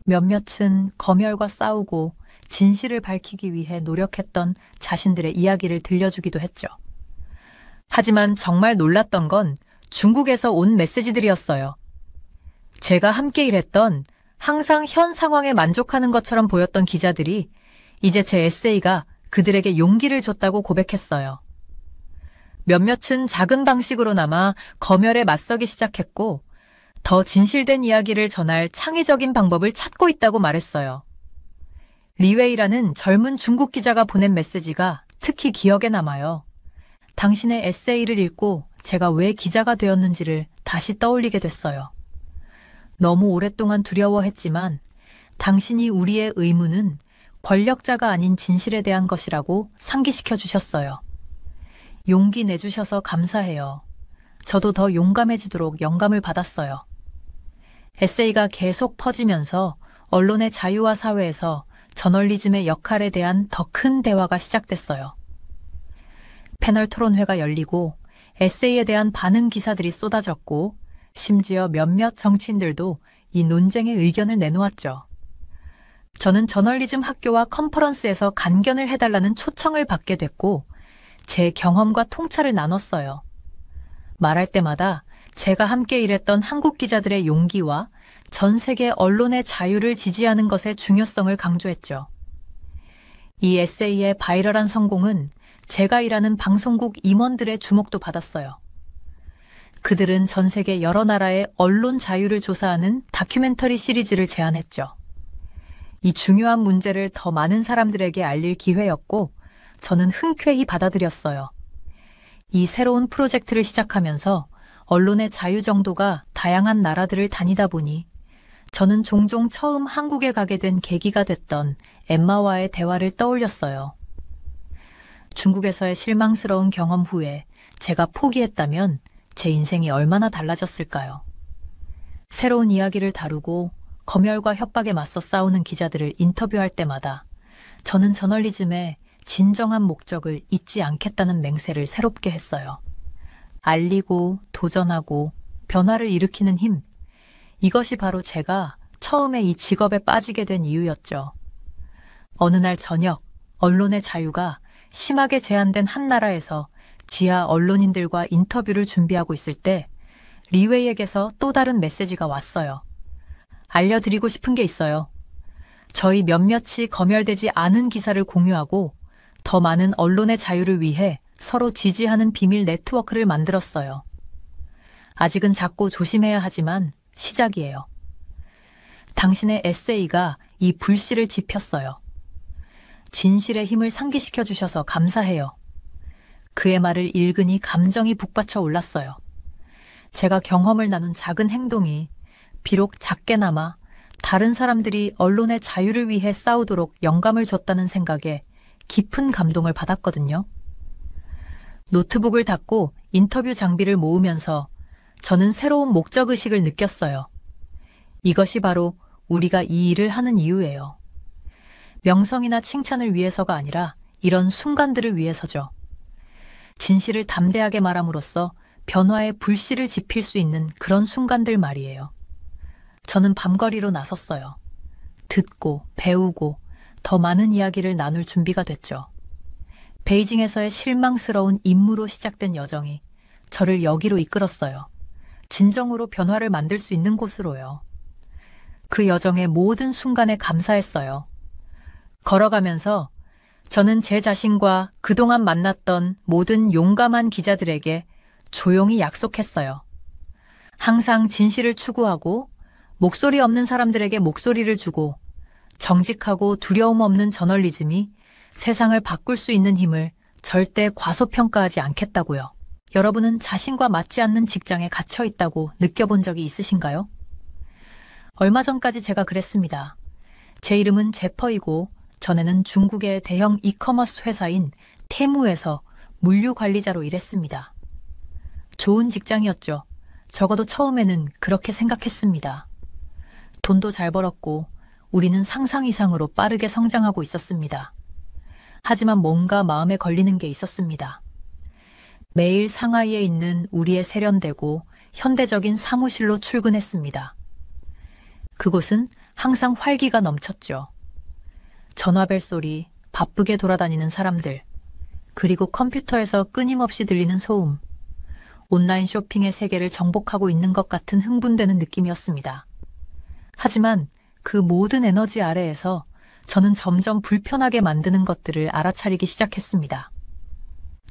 몇몇은 검열과 싸우고 진실을 밝히기 위해 노력했던 자신들의 이야기를 들려주기도 했죠. 하지만 정말 놀랐던 건 중국에서 온 메시지들이었어요. 제가 함께 일했던 항상 현 상황에 만족하는 것처럼 보였던 기자들이 이제 제 에세이가 그들에게 용기를 줬다고 고백했어요. 몇몇은 작은 방식으로나마 검열에 맞서기 시작했고 더 진실된 이야기를 전할 창의적인 방법을 찾고 있다고 말했어요. 리웨이라는 젊은 중국 기자가 보낸 메시지가 특히 기억에 남아요. 당신의 에세이를 읽고 제가 왜 기자가 되었는지를 다시 떠올리게 됐어요. 너무 오랫동안 두려워했지만 당신이 우리의 의무는 권력자가 아닌 진실에 대한 것이라고 상기시켜 주셨어요. 용기 내주셔서 감사해요. 저도 더 용감해지도록 영감을 받았어요. 에세이가 계속 퍼지면서 언론의 자유와 사회에서 저널리즘의 역할에 대한 더 큰 대화가 시작됐어요. 패널 토론회가 열리고 에세이에 대한 반응 기사들이 쏟아졌고 심지어 몇몇 정치인들도 이 논쟁의 의견을 내놓았죠. 저는 저널리즘 학교와 컨퍼런스에서 간견을 해달라는 초청을 받게 됐고 제 경험과 통찰을 나눴어요. 말할 때마다 제가 함께 일했던 한국 기자들의 용기와 전 세계 언론의 자유를 지지하는 것의 중요성을 강조했죠. 이 에세이의 바이럴한 성공은 제가 일하는 방송국 임원들의 주목도 받았어요. 그들은 전 세계 여러 나라의 언론 자유를 조사하는 다큐멘터리 시리즈를 제안했죠. 이 중요한 문제를 더 많은 사람들에게 알릴 기회였고 저는 흔쾌히 받아들였어요. 이 새로운 프로젝트를 시작하면서 언론의 자유 정도가 다양한 나라들을 다니다 보니 저는 종종 처음 한국에 가게 된 계기가 됐던 엠마와의 대화를 떠올렸어요. 중국에서의 실망스러운 경험 후에 제가 포기했다면 제 인생이 얼마나 달라졌을까요? 새로운 이야기를 다루고 검열과 협박에 맞서 싸우는 기자들을 인터뷰할 때마다 저는 저널리즘의 진정한 목적을 잊지 않겠다는 맹세를 새롭게 했어요. 알리고 도전하고 변화를 일으키는 힘, 이것이 바로 제가 처음에 이 직업에 빠지게 된 이유였죠. 어느 날 저녁, 언론의 자유가 심하게 제한된 한 나라에서 지하 언론인들과 인터뷰를 준비하고 있을 때 리웨이에게서 또 다른 메시지가 왔어요. 알려드리고 싶은 게 있어요. 저희 몇몇이 검열되지 않은 기사를 공유하고 더 많은 언론의 자유를 위해 서로 지지하는 비밀 네트워크를 만들었어요. 아직은 작고 조심해야 하지만 시작이에요. 당신의 에세이가 이 불씨를 지폈어요. 진실의 힘을 상기시켜 주셔서 감사해요. 그의 말을 읽으니 감정이 북받쳐 올랐어요. 제가 경험을 나눈 작은 행동이 비록 작게나마 다른 사람들이 언론의 자유를 위해 싸우도록 영감을 줬다는 생각에 깊은 감동을 받았거든요. 노트북을 닫고 인터뷰 장비를 모으면서 저는 새로운 목적의식을 느꼈어요. 이것이 바로 우리가 이 일을 하는 이유예요. 명성이나 칭찬을 위해서가 아니라 이런 순간들을 위해서죠. 진실을 담대하게 말함으로써 변화의 불씨를 지필 수 있는 그런 순간들 말이에요. 저는 밤거리로 나섰어요. 듣고 배우고 더 많은 이야기를 나눌 준비가 됐죠. 베이징에서의 실망스러운 임무로 시작된 여정이 저를 여기로 이끌었어요. 진정으로 변화를 만들 수 있는 곳으로요. 그 여정의 모든 순간에 감사했어요. 걸어가면서 저는 제 자신과 그동안 만났던 모든 용감한 기자들에게 조용히 약속했어요. 항상 진실을 추구하고 목소리 없는 사람들에게 목소리를 주고 정직하고 두려움 없는 저널리즘이 세상을 바꿀 수 있는 힘을 절대 과소평가하지 않겠다고요. 여러분은 자신과 맞지 않는 직장에 갇혀 있다고 느껴본 적이 있으신가요? 얼마 전까지 제가 그랬습니다. 제 이름은 제퍼이고 전에는 중국의 대형 이커머스 회사인 테무에서 물류 관리자로 일했습니다. 좋은 직장이었죠. 적어도 처음에는 그렇게 생각했습니다. 돈도 잘 벌었고 우리는 상상 이상으로 빠르게 성장하고 있었습니다. 하지만 뭔가 마음에 걸리는 게 있었습니다. 매일 상하이에 있는 우리의 세련되고 현대적인 사무실로 출근했습니다. 그곳은 항상 활기가 넘쳤죠. 전화벨 소리, 바쁘게 돌아다니는 사람들, 그리고 컴퓨터에서 끊임없이 들리는 소음, 온라인 쇼핑의 세계를 정복하고 있는 것 같은 흥분되는 느낌이었습니다. 하지만 그 모든 에너지 아래에서 저는 점점 불편하게 만드는 것들을 알아차리기 시작했습니다.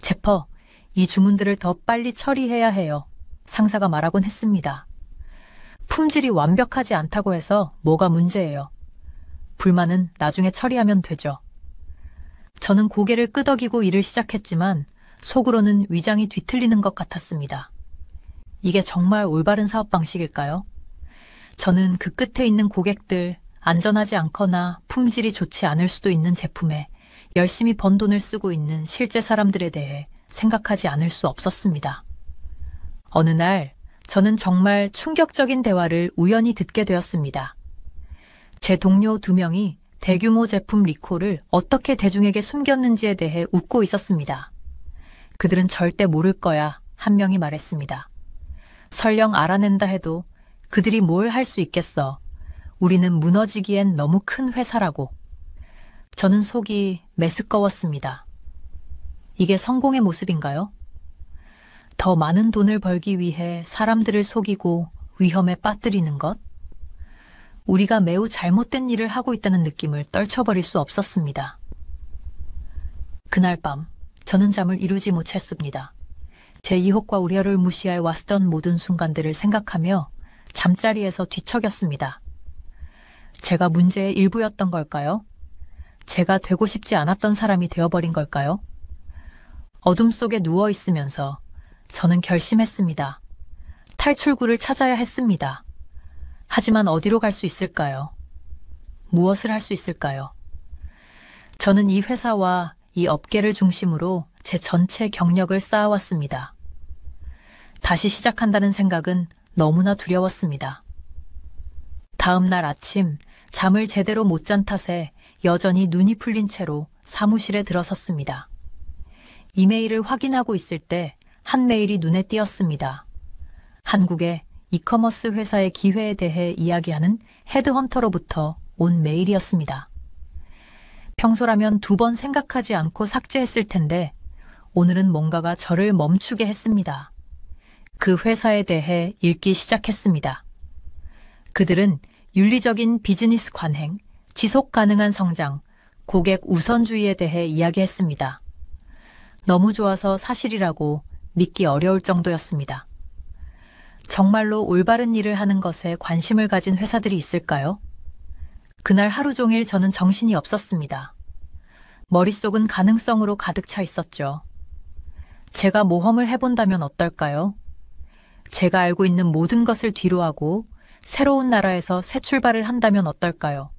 제퍼, 이 주문들을 더 빨리 처리해야 해요. 상사가 말하곤 했습니다. 품질이 완벽하지 않다고 해서 뭐가 문제예요. 불만은 나중에 처리하면 되죠. 저는 고개를 끄덕이고 일을 시작했지만 속으로는 위장이 뒤틀리는 것 같았습니다. 이게 정말 올바른 사업 방식일까요? 저는 그 끝에 있는 고객들, 안전하지 않거나 품질이 좋지 않을 수도 있는 제품에 열심히 번 돈을 쓰고 있는 실제 사람들에 대해 생각하지 않을 수 없었습니다. 어느 날 저는 정말 충격적인 대화를 우연히 듣게 되었습니다. 제 동료 2명이 대규모 제품 리콜을 어떻게 대중에게 숨겼는지에 대해 웃고 있었습니다. 그들은 절대 모를 거야, 한 명이 말했습니다. 설령 알아낸다 해도 그들이 뭘 할 수 있겠어. 우리는 무너지기엔 너무 큰 회사라고. 저는 속이 메스꺼웠습니다. 이게 성공의 모습인가요? 더 많은 돈을 벌기 위해 사람들을 속이고 위험에 빠뜨리는 것? 우리가 매우 잘못된 일을 하고 있다는 느낌을 떨쳐버릴 수 없었습니다. 그날 밤 저는 잠을 이루지 못했습니다. 제 유혹과 우려를 무시해 왔던 모든 순간들을 생각하며 잠자리에서 뒤척였습니다. 제가 문제의 일부였던 걸까요? 제가 되고 싶지 않았던 사람이 되어버린 걸까요? 어둠 속에 누워있으면서 저는 결심했습니다. 탈출구를 찾아야 했습니다. 하지만 어디로 갈 수 있을까요? 무엇을 할 수 있을까요? 저는 이 회사와 이 업계를 중심으로 제 전체 경력을 쌓아왔습니다. 다시 시작한다는 생각은 너무나 두려웠습니다. 다음 날 아침 잠을 제대로 못 잔 탓에 여전히 눈이 풀린 채로 사무실에 들어섰습니다. 이메일을 확인하고 있을 때 한 메일이 눈에 띄었습니다. 한국의 이커머스 회사의 기회에 대해 이야기하는 헤드헌터로부터 온 메일이었습니다. 평소라면 2번 생각하지 않고 삭제했을 텐데 오늘은 뭔가가 저를 멈추게 했습니다. 그 회사에 대해 읽기 시작했습니다. 그들은 윤리적인 비즈니스 관행, 지속 가능한 성장, 고객 우선주의에 대해 이야기했습니다. 너무 좋아서 사실이라고 믿기 어려울 정도였습니다. 정말로 올바른 일을 하는 것에 관심을 가진 회사들이 있을까요? 그날 하루 종일 저는 정신이 없었습니다. 머릿속은 가능성으로 가득 차 있었죠. 제가 모험을 해본다면 어떨까요? 제가 알고 있는 모든 것을 뒤로하고 새로운 나라에서 새 출발을 한다면 어떨까요?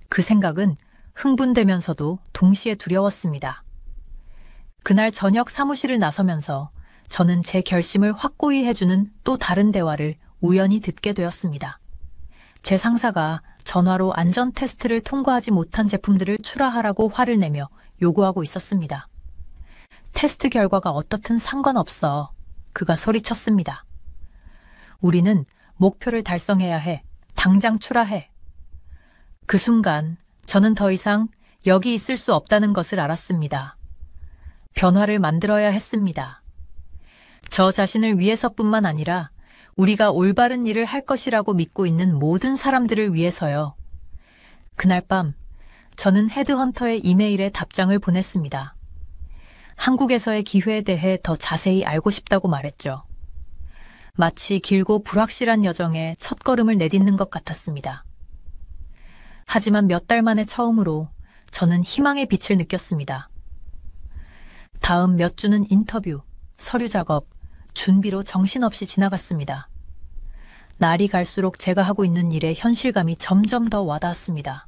그 생각은 흥분되면서도 동시에 두려웠습니다. 그날 저녁 사무실을 나서면서 저는 제 결심을 확고히 해주는 또 다른 대화를 우연히 듣게 되었습니다. 제 상사가 전화로 안전 테스트를 통과하지 못한 제품들을 출하하라고 화를 내며 요구하고 있었습니다. 테스트 결과가 어떻든 상관없어. 그가 소리쳤습니다. 우리는 목표를 달성해야 해. 당장 출하해. 그 순간 저는 더 이상 여기 있을 수 없다는 것을 알았습니다. 변화를 만들어야 했습니다. 저 자신을 위해서뿐만 아니라 우리가 올바른 일을 할 것이라고 믿고 있는 모든 사람들을 위해서요. 그날 밤 저는 헤드헌터의 이메일에 답장을 보냈습니다. 한국에서의 기회에 대해 더 자세히 알고 싶다고 말했죠. 마치 길고 불확실한 여정에 첫걸음을 내딛는 것 같았습니다. 하지만 몇 달 만에 처음으로 저는 희망의 빛을 느꼈습니다. 다음 몇 주는 인터뷰, 서류 작업, 준비로 정신없이 지나갔습니다. 날이 갈수록 제가 하고 있는 일의 현실감이 점점 더 와닿았습니다.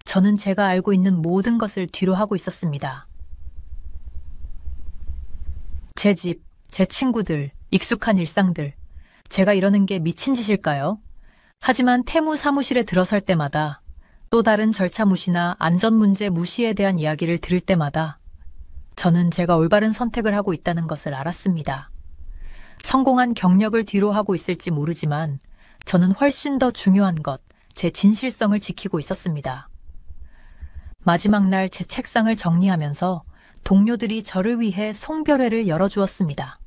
저는 제가 알고 있는 모든 것을 뒤로 하고 있었습니다. 제 집, 제 친구들, 익숙한 일상들, 제가 이러는 게 미친 짓일까요? 하지만 태무 사무실에 들어설 때마다 또 다른 절차 무시나 안전 문제 무시에 대한 이야기를 들을 때마다 저는 제가 올바른 선택을 하고 있다는 것을 알았습니다. 성공한 경력을 뒤로 하고 있을지 모르지만 저는 훨씬 더 중요한 것, 제 진실성을 지키고 있었습니다. 마지막 날 제 책상을 정리하면서 동료들이 저를 위해 송별회를 열어주었습니다.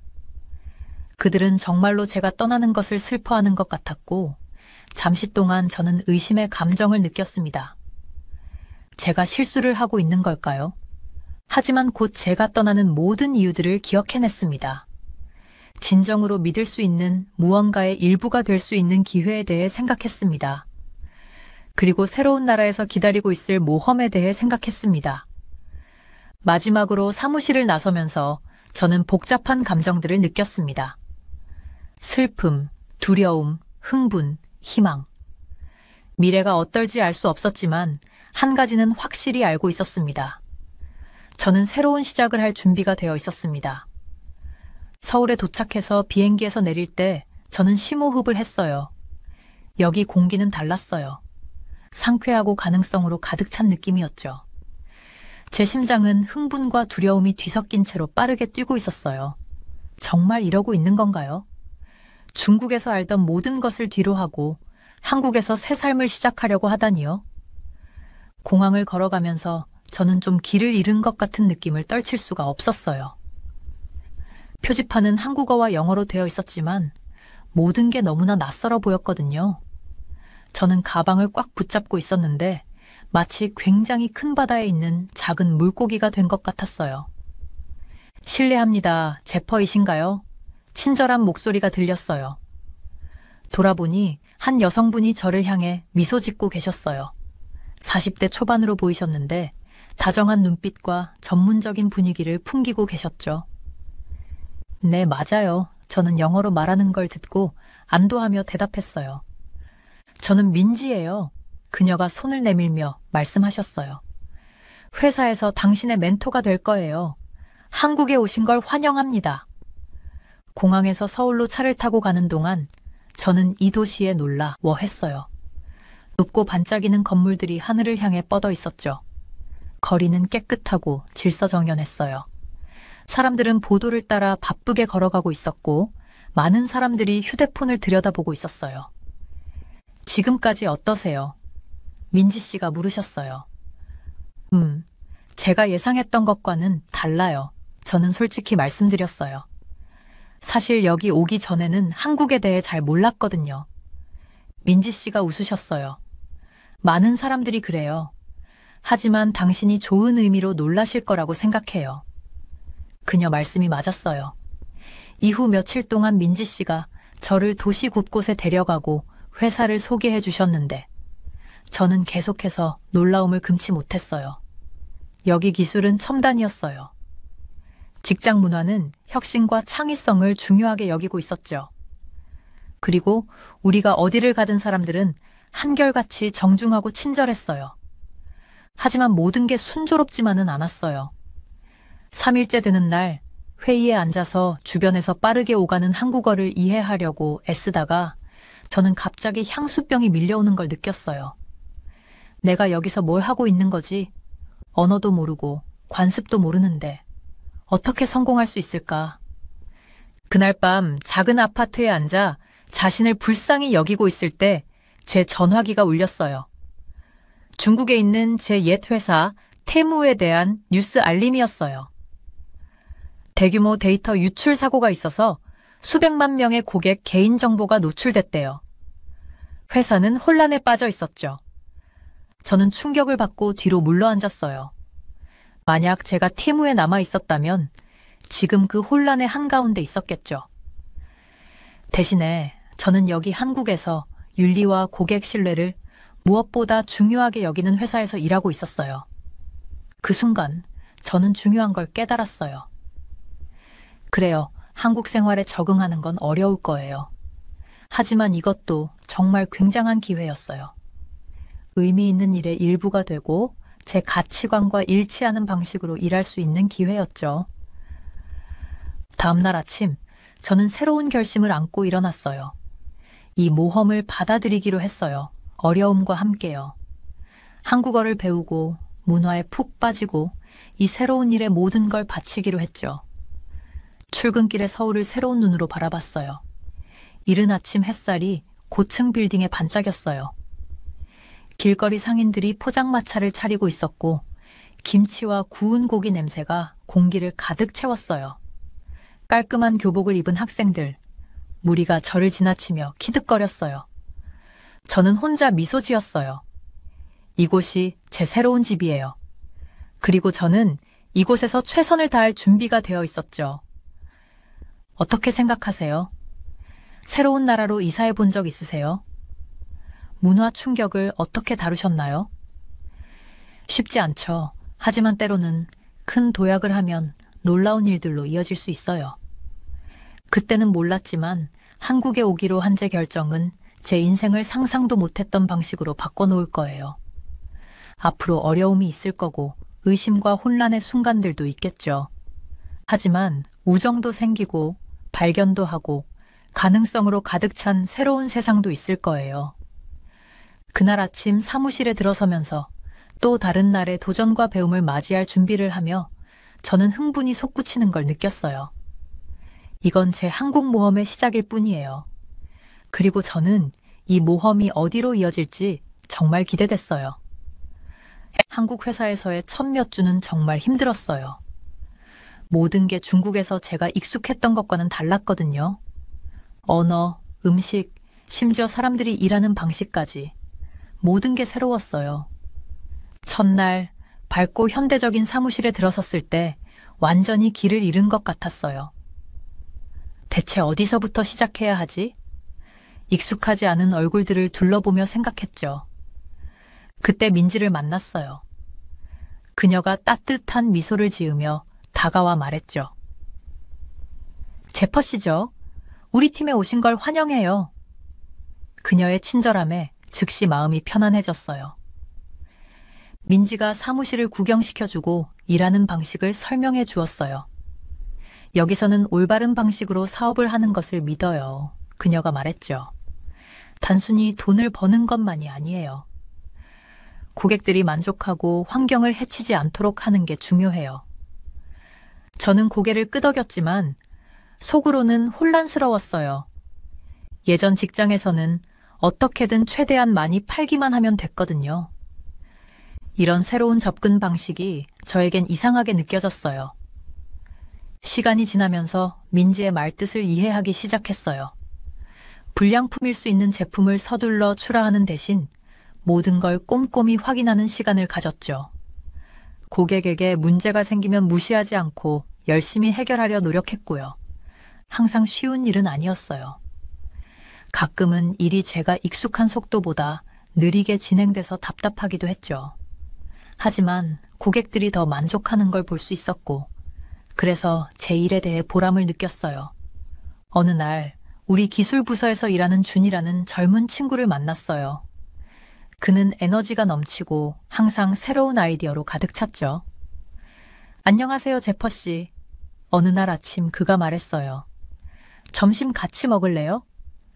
그들은 정말로 제가 떠나는 것을 슬퍼하는 것 같았고 잠시 동안 저는 의심의 감정을 느꼈습니다. 제가 실수를 하고 있는 걸까요? 하지만 곧 제가 떠나는 모든 이유들을 기억해냈습니다. 진정으로 믿을 수 있는 무언가의 일부가 될 수 있는 기회에 대해 생각했습니다. 그리고 새로운 나라에서 기다리고 있을 모험에 대해 생각했습니다. 마지막으로 사무실을 나서면서 저는 복잡한 감정들을 느꼈습니다. 슬픔, 두려움, 흥분, 희망. 미래가 어떨지 알 수 없었지만 한 가지는 확실히 알고 있었습니다. 저는 새로운 시작을 할 준비가 되어 있었습니다. 서울에 도착해서 비행기에서 내릴 때 저는 심호흡을 했어요. 여기 공기는 달랐어요. 상쾌하고 가능성으로 가득 찬 느낌이었죠. 제 심장은 흥분과 두려움이 뒤섞인 채로 빠르게 뛰고 있었어요. 정말 이러고 있는 건가요? 중국에서 알던 모든 것을 뒤로하고 한국에서 새 삶을 시작하려고 하다니요? 공항을 걸어가면서 저는 좀 길을 잃은 것 같은 느낌을 떨칠 수가 없었어요. 표지판은 한국어와 영어로 되어 있었지만 모든 게 너무나 낯설어 보였거든요. 저는 가방을 꽉 붙잡고 있었는데 마치 굉장히 큰 바다에 있는 작은 물고기가 된 것 같았어요. 실례합니다. 제퍼이신가요? 친절한 목소리가 들렸어요. 돌아보니 한 여성분이 저를 향해 미소 짓고 계셨어요. 40대 초반으로 보이셨는데 다정한 눈빛과 전문적인 분위기를 풍기고 계셨죠. 네, 맞아요. 저는 영어로 말하는 걸 듣고 안도하며 대답했어요. 저는 민지예요. 그녀가 손을 내밀며 말씀하셨어요. 회사에서 당신의 멘토가 될 거예요. 한국에 오신 걸 환영합니다. 공항에서 서울로 차를 타고 가는 동안 저는 이 도시에 놀라 워했어요. 높고 반짝이는 건물들이 하늘을 향해 뻗어 있었죠. 거리는 깨끗하고 질서정연했어요. 사람들은 보도를 따라 바쁘게 걸어가고 있었고 많은 사람들이 휴대폰을 들여다보고 있었어요. 지금까지 어떠세요? 민지 씨가 물으셨어요. 제가 예상했던 것과는 달라요. 저는 솔직히 말씀드렸어요. 사실 여기 오기 전에는 한국에 대해 잘 몰랐거든요. 민지 씨가 웃으셨어요. 많은 사람들이 그래요. 하지만 당신이 좋은 의미로 놀라실 거라고 생각해요. 그녀 말씀이 맞았어요. 이후 며칠 동안 민지 씨가 저를 도시 곳곳에 데려가고 회사를 소개해 주셨는데 저는 계속해서 놀라움을 금치 못했어요. 여기 기술은 첨단이었어요. 직장 문화는 혁신과 창의성을 중요하게 여기고 있었죠. 그리고 우리가 어디를 가든 사람들은 한결같이 정중하고 친절했어요. 하지만 모든 게 순조롭지만은 않았어요. 3일째 되는 날 회의에 앉아서 주변에서 빠르게 오가는 한국어를 이해하려고 애쓰다가 저는 갑자기 향수병이 밀려오는 걸 느꼈어요. 내가 여기서 뭘 하고 있는 거지? 언어도 모르고 관습도 모르는데 어떻게 성공할 수 있을까? 그날 밤 작은 아파트에 앉아 자신을 불쌍히 여기고 있을 때 제 전화기가 울렸어요. 중국에 있는 제 옛 회사 테무에 대한 뉴스 알림이었어요. 대규모 데이터 유출 사고가 있어서 수백만 명의 고객 개인정보가 노출됐대요. 회사는 혼란에 빠져 있었죠. 저는 충격을 받고 뒤로 물러앉았어요. 만약 제가 테무에 남아 있었다면 지금 그 혼란의 한가운데 있었겠죠. 대신에 저는 여기 한국에서 윤리와 고객 신뢰를 무엇보다 중요하게 여기는 회사에서 일하고 있었어요. 그 순간 저는 중요한 걸 깨달았어요. 그래요. 한국 생활에 적응하는 건 어려울 거예요. 하지만 이것도 정말 굉장한 기회였어요. 의미 있는 일의 일부가 되고 제 가치관과 일치하는 방식으로 일할 수 있는 기회였죠. 다음 날 아침, 저는 새로운 결심을 안고 일어났어요. 이 모험을 받아들이기로 했어요. 어려움과 함께요. 한국어를 배우고 문화에 푹 빠지고 이 새로운 일에 모든 걸 바치기로 했죠. 출근길의 서울을 새로운 눈으로 바라봤어요. 이른 아침 햇살이 고층 빌딩에 반짝였어요. 길거리 상인들이 포장마차를 차리고 있었고 김치와 구운 고기 냄새가 공기를 가득 채웠어요. 깔끔한 교복을 입은 학생들, 무리가 저를 지나치며 키득거렸어요. 저는 혼자 미소 지었어요. 이곳이 제 새로운 집이에요. 그리고 저는 이곳에서 최선을 다할 준비가 되어 있었죠. 어떻게 생각하세요? 새로운 나라로 이사해 본 적 있으세요? 문화 충격을 어떻게 다루셨나요? 쉽지 않죠. 하지만 때로는 큰 도약을 하면 놀라운 일들로 이어질 수 있어요. 그때는 몰랐지만 한국에 오기로 한 제 결정은 제 인생을 상상도 못했던 방식으로 바꿔놓을 거예요. 앞으로 어려움이 있을 거고 의심과 혼란의 순간들도 있겠죠. 하지만 우정도 생기고 발견도 하고 가능성으로 가득 찬 새로운 세상도 있을 거예요. 그날 아침 사무실에 들어서면서 또 다른 날의 도전과 배움을 맞이할 준비를 하며 저는 흥분이 솟구치는 걸 느꼈어요. 이건 제 한국 모험의 시작일 뿐이에요. 그리고 저는 이 모험이 어디로 이어질지 정말 기대됐어요. 한국 회사에서의 첫 몇 주는 정말 힘들었어요. 모든 게 중국에서 제가 익숙했던 것과는 달랐거든요. 언어, 음식, 심지어 사람들이 일하는 방식까지 모든 게 새로웠어요. 첫날 밝고 현대적인 사무실에 들어섰을 때 완전히 길을 잃은 것 같았어요. 대체 어디서부터 시작해야 하지? 익숙하지 않은 얼굴들을 둘러보며 생각했죠. 그때 민지를 만났어요. 그녀가 따뜻한 미소를 지으며 다가와 말했죠. 제퍼 씨죠? 우리 팀에 오신 걸 환영해요. 그녀의 친절함에 즉시 마음이 편안해졌어요. 민지가 사무실을 구경시켜주고 일하는 방식을 설명해 주었어요. 여기서는 올바른 방식으로 사업을 하는 것을 믿어요. 그녀가 말했죠. 단순히 돈을 버는 것만이 아니에요. 고객들이 만족하고 환경을 해치지 않도록 하는 게 중요해요. 저는 고개를 끄덕였지만 속으로는 혼란스러웠어요. 예전 직장에서는 어떻게든 최대한 많이 팔기만 하면 됐거든요. 이런 새로운 접근 방식이 저에겐 이상하게 느껴졌어요. 시간이 지나면서 민지의 말뜻을 이해하기 시작했어요. 불량품일 수 있는 제품을 서둘러 출하하는 대신 모든 걸 꼼꼼히 확인하는 시간을 가졌죠. 고객에게 문제가 생기면 무시하지 않고 열심히 해결하려 노력했고요. 항상 쉬운 일은 아니었어요. 가끔은 일이 제가 익숙한 속도보다 느리게 진행돼서 답답하기도 했죠. 하지만 고객들이 더 만족하는 걸 볼 수 있었고, 그래서 제 일에 대해 보람을 느꼈어요. 어느 날 우리 기술부서에서 일하는 준이라는 젊은 친구를 만났어요. 그는 에너지가 넘치고 항상 새로운 아이디어로 가득 찼죠. 안녕하세요, 제퍼 씨. 어느 날 아침 그가 말했어요. 점심 같이 먹을래요?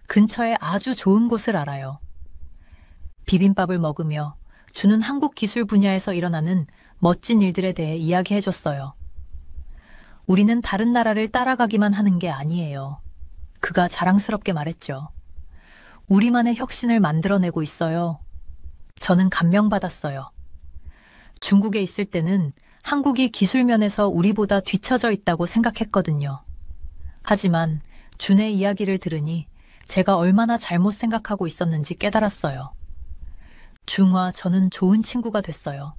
근처에 아주 좋은 곳을 알아요. 비빔밥을 먹으며 준은 한국 기술 분야에서 일어나는 멋진 일들에 대해 이야기해줬어요. 우리는 다른 나라를 따라가기만 하는 게 아니에요. 그가 자랑스럽게 말했죠. 우리만의 혁신을 만들어내고 있어요. 저는 감명받았어요. 중국에 있을 때는 한국이 기술 면에서 우리보다 뒤처져 있다고 생각했거든요. 하지만 준의 이야기를 들으니 제가 얼마나 잘못 생각하고 있었는지 깨달았어요. 준과 저는 좋은 친구가 됐어요.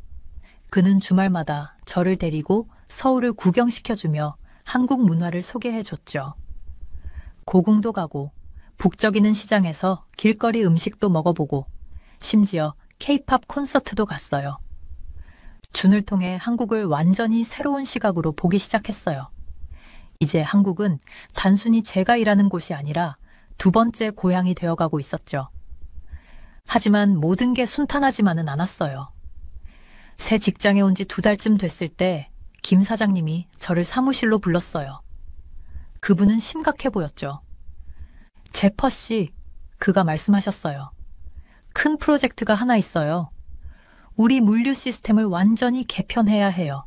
그는 주말마다 저를 데리고 서울을 구경시켜주며 한국 문화를 소개해줬죠. 고궁도 가고 북적이는 시장에서 길거리 음식도 먹어보고 심지어 K-팝 콘서트도 갔어요. 준을 통해 한국을 완전히 새로운 시각으로 보기 시작했어요. 이제 한국은 단순히 제가 일하는 곳이 아니라 두 번째 고향이 되어가고 있었죠. 하지만 모든 게 순탄하지만은 않았어요. 새 직장에 온 지 2달쯤 됐을 때 김 사장님이 저를 사무실로 불렀어요. 그분은 심각해 보였죠. 제퍼 씨, 그가 말씀하셨어요. 큰 프로젝트가 하나 있어요. 우리 물류 시스템을 완전히 개편해야 해요.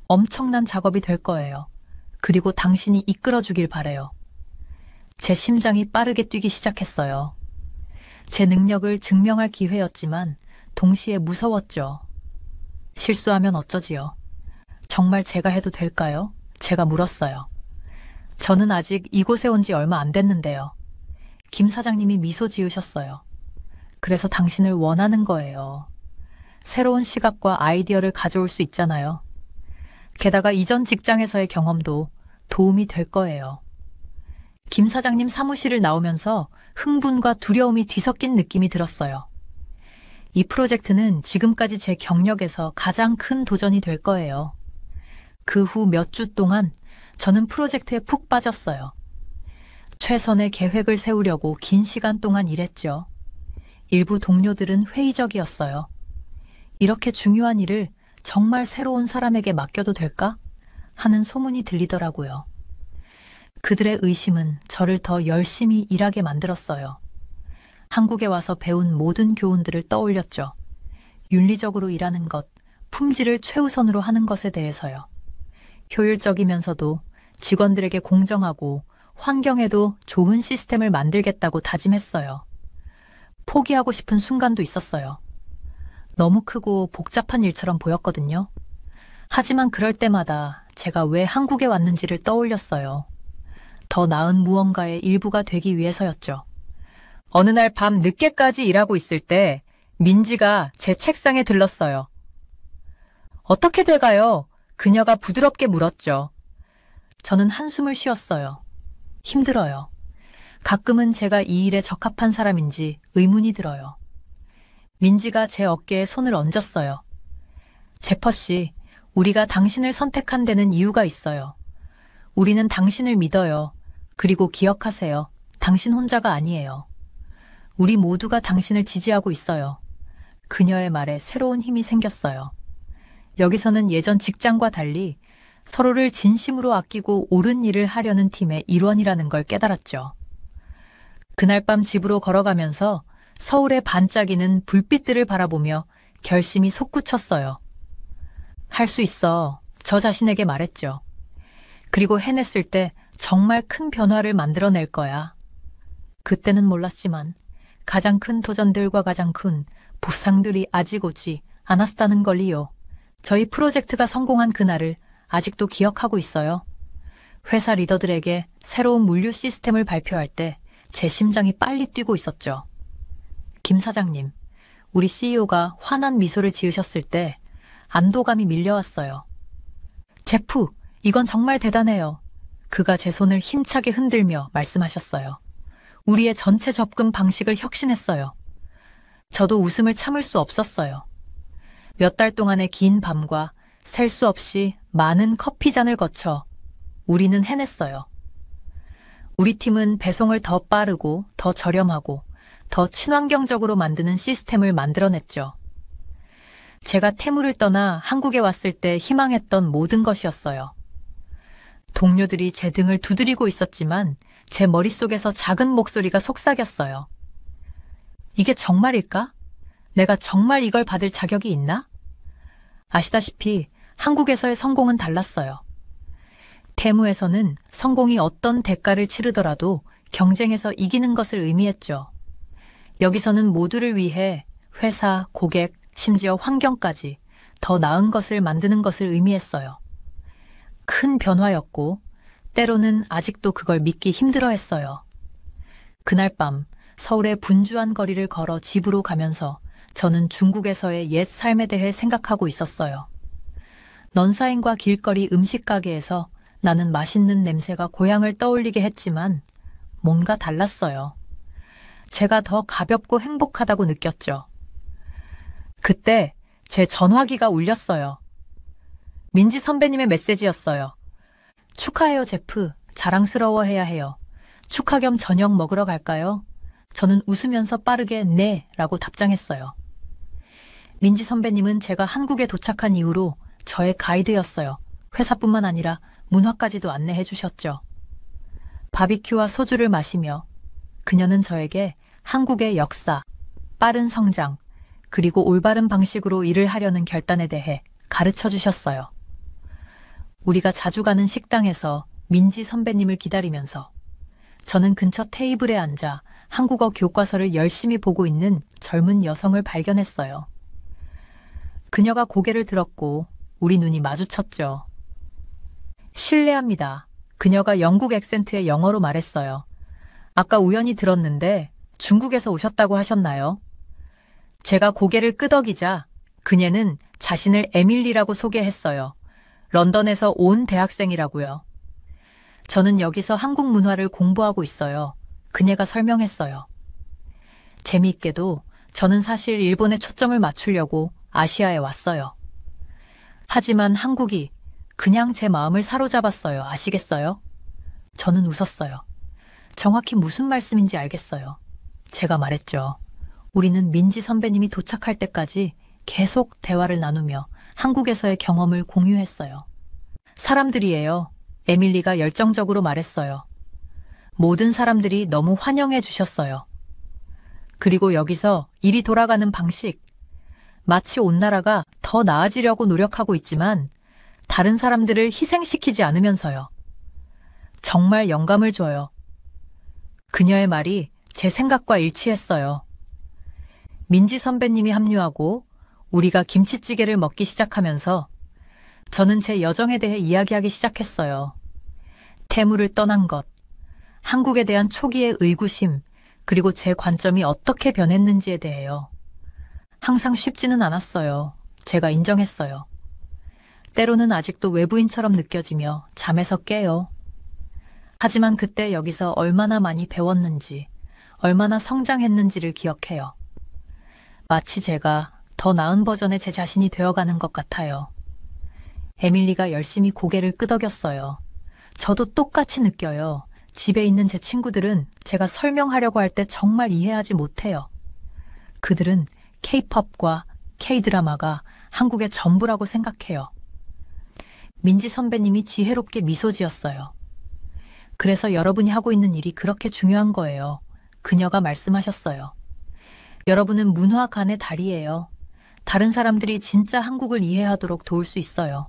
엄청난 작업이 될 거예요. 그리고 당신이 이끌어주길 바래요. 제 심장이 빠르게 뛰기 시작했어요. 제 능력을 증명할 기회였지만 동시에 무서웠죠. 실수하면 어쩌지요? 정말 제가 해도 될까요? 제가 물었어요. 저는 아직 이곳에 온 지 얼마 안 됐는데요. 김 사장님이 미소 지으셨어요. 그래서 당신을 원하는 거예요. 새로운 시각과 아이디어를 가져올 수 있잖아요. 게다가 이전 직장에서의 경험도 도움이 될 거예요. 김 사장님 사무실을 나오면서 흥분과 두려움이 뒤섞인 느낌이 들었어요. 이 프로젝트는 지금까지 제 경력에서 가장 큰 도전이 될 거예요. 그 후 몇 주 동안 저는 프로젝트에 푹 빠졌어요. 최선의 계획을 세우려고 긴 시간 동안 일했죠. 일부 동료들은 회의적이었어요. 이렇게 중요한 일을 정말 새로운 사람에게 맡겨도 될까? 하는 소문이 들리더라고요. 그들의 의심은 저를 더 열심히 일하게 만들었어요. 한국에 와서 배운 모든 교훈들을 떠올렸죠. 윤리적으로 일하는 것, 품질을 최우선으로 하는 것에 대해서요. 효율적이면서도 직원들에게 공정하고 환경에도 좋은 시스템을 만들겠다고 다짐했어요. 포기하고 싶은 순간도 있었어요. 너무 크고 복잡한 일처럼 보였거든요. 하지만 그럴 때마다 제가 왜 한국에 왔는지를 떠올렸어요. 더 나은 무언가의 일부가 되기 위해서였죠. 어느 날 밤 늦게까지 일하고 있을 때 민지가 제 책상에 들렀어요. 어떻게 돼가요? 그녀가 부드럽게 물었죠. 저는 한숨을 쉬었어요. 힘들어요. 가끔은 제가 이 일에 적합한 사람인지 의문이 들어요. 민지가 제 어깨에 손을 얹었어요. 제퍼 씨, 우리가 당신을 선택한 데는 이유가 있어요. 우리는 당신을 믿어요. 그리고 기억하세요. 당신 혼자가 아니에요. 우리 모두가 당신을 지지하고 있어요. 그녀의 말에 새로운 힘이 생겼어요. 여기서는 예전 직장과 달리 서로를 진심으로 아끼고 옳은 일을 하려는 팀의 일원이라는 걸 깨달았죠. 그날 밤 집으로 걸어가면서 서울의 반짝이는 불빛들을 바라보며 결심이 솟구쳤어요. 할 수 있어. 저 자신에게 말했죠. 그리고 해냈을 때 정말 큰 변화를 만들어낼 거야. 그때는 몰랐지만 가장 큰 도전들과 가장 큰 보상들이 아직 오지 않았다는 걸요. 저희 프로젝트가 성공한 그날을 아직도 기억하고 있어요. 회사 리더들에게 새로운 물류 시스템을 발표할 때 제 심장이 빨리 뛰고 있었죠. 김 사장님, 우리 CEO가 환한 미소를 지으셨을 때 안도감이 밀려왔어요. 제프, 이건 정말 대단해요. 그가 제 손을 힘차게 흔들며 말씀하셨어요. 우리의 전체 접근 방식을 혁신했어요. 저도 웃음을 참을 수 없었어요. 몇 달 동안의 긴 밤과 셀 수 없이 많은 커피잔을 거쳐 우리는 해냈어요. 우리 팀은 배송을 더 빠르고 더 저렴하고 더 친환경적으로 만드는 시스템을 만들어냈죠. 제가 태무를 떠나 한국에 왔을 때 희망했던 모든 것이었어요. 동료들이 제 등을 두드리고 있었지만 제 머릿속에서 작은 목소리가 속삭였어요. 이게 정말일까? 내가 정말 이걸 받을 자격이 있나? 아시다시피 한국에서의 성공은 달랐어요. 태무에서는 성공이 어떤 대가를 치르더라도 경쟁에서 이기는 것을 의미했죠. 여기서는 모두를 위해 회사, 고객, 심지어 환경까지 더 나은 것을 만드는 것을 의미했어요. 큰 변화였고 때로는 아직도 그걸 믿기 힘들어했어요. 그날 밤 서울의 분주한 거리를 걸어 집으로 가면서 저는 중국에서의 옛 삶에 대해 생각하고 있었어요. 넌사인과 길거리 음식 가게에서 나는 맛있는 냄새가 고향을 떠올리게 했지만 뭔가 달랐어요. 제가 더 가볍고 행복하다고 느꼈죠. 그때 제 전화기가 울렸어요. 민지 선배님의 메시지였어요. 축하해요, 제프. 자랑스러워해야 해요. 축하 겸 저녁 먹으러 갈까요? 저는 웃으면서 빠르게 네 라고 답장했어요. 민지 선배님은 제가 한국에 도착한 이후로 저의 가이드였어요. 회사뿐만 아니라 문화까지도 안내해 주셨죠. 바비큐와 소주를 마시며 그녀는 저에게 한국의 역사, 빠른 성장, 그리고 올바른 방식으로 일을 하려는 결단에 대해 가르쳐 주셨어요. 우리가 자주 가는 식당에서 민지 선배님을 기다리면서 저는 근처 테이블에 앉아 한국어 교과서를 열심히 보고 있는 젊은 여성을 발견했어요. 그녀가 고개를 들었고 우리 눈이 마주쳤죠. 실례합니다. 그녀가 영국 액센트의 영어로 말했어요. 아까 우연히 들었는데 중국에서 오셨다고 하셨나요? 제가 고개를 끄덕이자 그녀는 자신을 에밀리라고 소개했어요. 런던에서 온 대학생이라고요. 저는 여기서 한국 문화를 공부하고 있어요. 그녀가 설명했어요. 재미있게도 저는 사실 일본에 초점을 맞추려고 아시아에 왔어요. 하지만 한국이 그냥 제 마음을 사로잡았어요. 아시겠어요? 저는 웃었어요. 정확히 무슨 말씀인지 알겠어요. 제가 말했죠. 우리는 민지 선배님이 도착할 때까지 계속 대화를 나누며 한국에서의 경험을 공유했어요. 사람들이에요. 에밀리가 열정적으로 말했어요. 모든 사람들이 너무 환영해 주셨어요. 그리고 여기서 일이 돌아가는 방식. 마치 온 나라가 더 나아지려고 노력하고 있지만 다른 사람들을 희생시키지 않으면서요. 정말 영감을 줘요. 그녀의 말이 제 생각과 일치했어요. 민지 선배님이 합류하고 우리가 김치찌개를 먹기 시작하면서 저는 제 여정에 대해 이야기하기 시작했어요. 태무를 떠난 것, 한국에 대한 초기의 의구심, 그리고 제 관점이 어떻게 변했는지에 대해요. 항상 쉽지는 않았어요. 제가 인정했어요. 때로는 아직도 외부인처럼 느껴지며 잠에서 깨요. 하지만 그때 여기서 얼마나 많이 배웠는지, 얼마나 성장했는지를 기억해요. 마치 제가 더 나은 버전의 제 자신이 되어가는 것 같아요. 에밀리가 열심히 고개를 끄덕였어요. 저도 똑같이 느껴요. 집에 있는 제 친구들은 제가 설명하려고 할 때 정말 이해하지 못해요. 그들은 K-팝과 K-드라마가 한국의 전부라고 생각해요. 민지 선배님이 지혜롭게 미소 지었어요. 그래서 여러분이 하고 있는 일이 그렇게 중요한 거예요. 그녀가 말씀하셨어요. 여러분은 문화 간의 다리예요. 다른 사람들이 진짜 한국을 이해하도록 도울 수 있어요.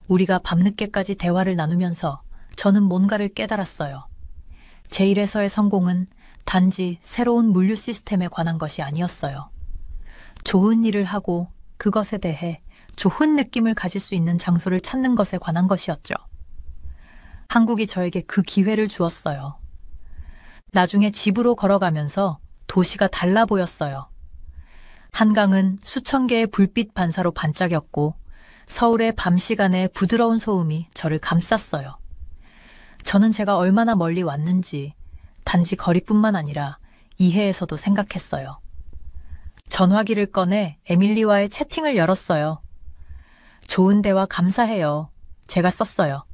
우리가 밤늦게까지 대화를 나누면서 저는 뭔가를 깨달았어요. 제 일에서의 성공은 단지 새로운 물류 시스템에 관한 것이 아니었어요. 좋은 일을 하고 그것에 대해 좋은 느낌을 가질 수 있는 장소를 찾는 것에 관한 것이었죠. 한국이 저에게 그 기회를 주었어요. 나중에 집으로 걸어가면서 도시가 달라 보였어요. 한강은 수천 개의 불빛 반사로 반짝였고 서울의 밤 시간의 부드러운 소음이 저를 감쌌어요. 저는 제가 얼마나 멀리 왔는지 단지 거리뿐만 아니라 이해에서도 생각했어요. 전화기를 꺼내 에밀리와의 채팅을 열었어요. 좋은 대화 감사해요. 제가 썼어요.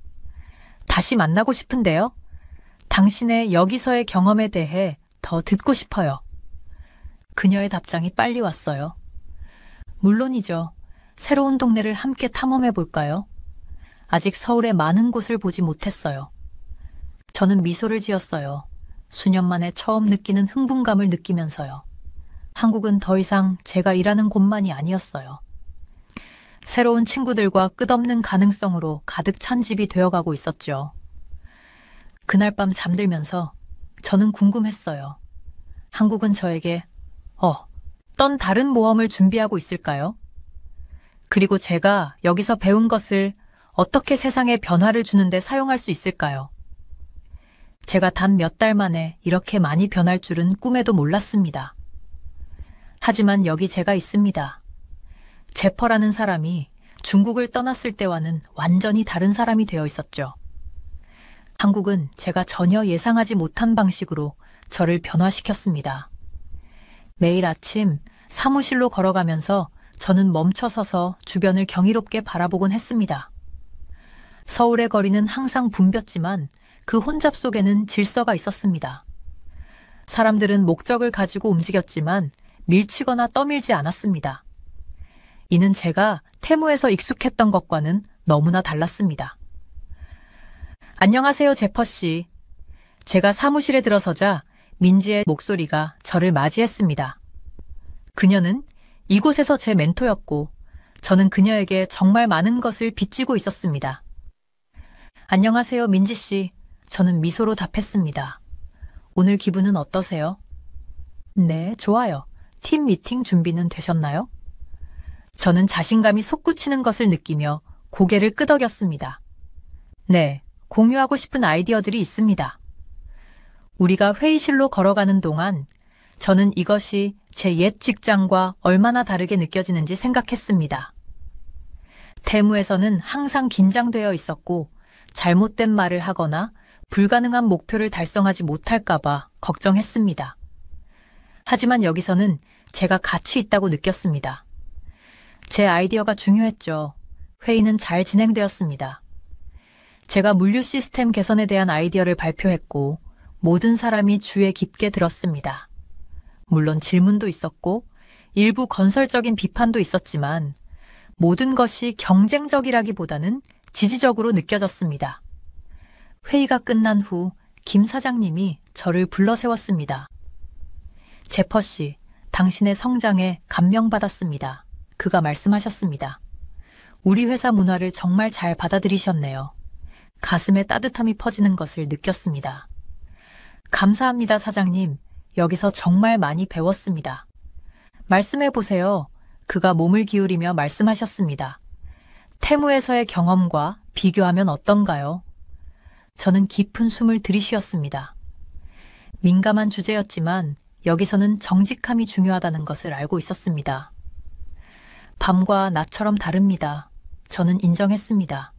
다시 만나고 싶은데요. 당신의 여기서의 경험에 대해 더 듣고 싶어요. 그녀의 답장이 빨리 왔어요. 물론이죠. 새로운 동네를 함께 탐험해 볼까요? 아직 서울의 많은 곳을 보지 못했어요. 저는 미소를 지었어요. 수년 만에 처음 느끼는 흥분감을 느끼면서요. 한국은 더 이상 제가 일하는 곳만이 아니었어요. 새로운 친구들과 끝없는 가능성으로 가득 찬 집이 되어가고 있었죠. 그날 밤 잠들면서 저는 궁금했어요. 한국은 저에게 어떤 다른 모험을 준비하고 있을까요? 그리고 제가 여기서 배운 것을 어떻게 세상에 변화를 주는데 사용할 수 있을까요? 제가 단 몇 달 만에 이렇게 많이 변할 줄은 꿈에도 몰랐습니다. 하지만 여기 제가 있습니다. 제퍼라는 사람이 중국을 떠났을 때와는 완전히 다른 사람이 되어 있었죠. 한국은 제가 전혀 예상하지 못한 방식으로 저를 변화시켰습니다. 매일 아침 사무실로 걸어가면서 저는 멈춰서서 주변을 경이롭게 바라보곤 했습니다. 서울의 거리는 항상 붐볐지만 그 혼잡 속에는 질서가 있었습니다. 사람들은 목적을 가지고 움직였지만 밀치거나 떠밀지 않았습니다. 이는 제가 테무에서 익숙했던 것과는 너무나 달랐습니다. 안녕하세요, 제퍼 씨. 제가 사무실에 들어서자 민지의 목소리가 저를 맞이했습니다. 그녀는 이곳에서 제 멘토였고 저는 그녀에게 정말 많은 것을 빚지고 있었습니다. 안녕하세요, 민지 씨. 저는 미소로 답했습니다. 오늘 기분은 어떠세요? 네, 좋아요. 팀 미팅 준비는 되셨나요? 저는 자신감이 솟구치는 것을 느끼며 고개를 끄덕였습니다. 네, 공유하고 싶은 아이디어들이 있습니다. 우리가 회의실로 걸어가는 동안 저는 이것이 제 옛 직장과 얼마나 다르게 느껴지는지 생각했습니다. 테무에서는 항상 긴장되어 있었고 잘못된 말을 하거나 불가능한 목표를 달성하지 못할까봐 걱정했습니다. 하지만 여기서는 제가 가치 있다고 느꼈습니다. 제 아이디어가 중요했죠. 회의는 잘 진행되었습니다. 제가 물류 시스템 개선에 대한 아이디어를 발표했고 모든 사람이 주에 깊게 들었습니다. 물론 질문도 있었고 일부 건설적인 비판도 있었지만 모든 것이 경쟁적이라기보다는 지지적으로 느껴졌습니다. 회의가 끝난 후 김 사장님이 저를 불러 세웠습니다. 제퍼 씨, 당신의 성장에 감명받았습니다. 그가 말씀하셨습니다. 우리 회사 문화를 정말 잘 받아들이셨네요. 가슴에 따뜻함이 퍼지는 것을 느꼈습니다. 감사합니다, 사장님. 여기서 정말 많이 배웠습니다. 말씀해 보세요. 그가 몸을 기울이며 말씀하셨습니다. 테무에서의 경험과 비교하면 어떤가요? 저는 깊은 숨을 들이쉬었습니다. 민감한 주제였지만 여기서는 정직함이 중요하다는 것을 알고 있었습니다. 밤과 낮처럼 다릅니다. 저는 인정했습니다.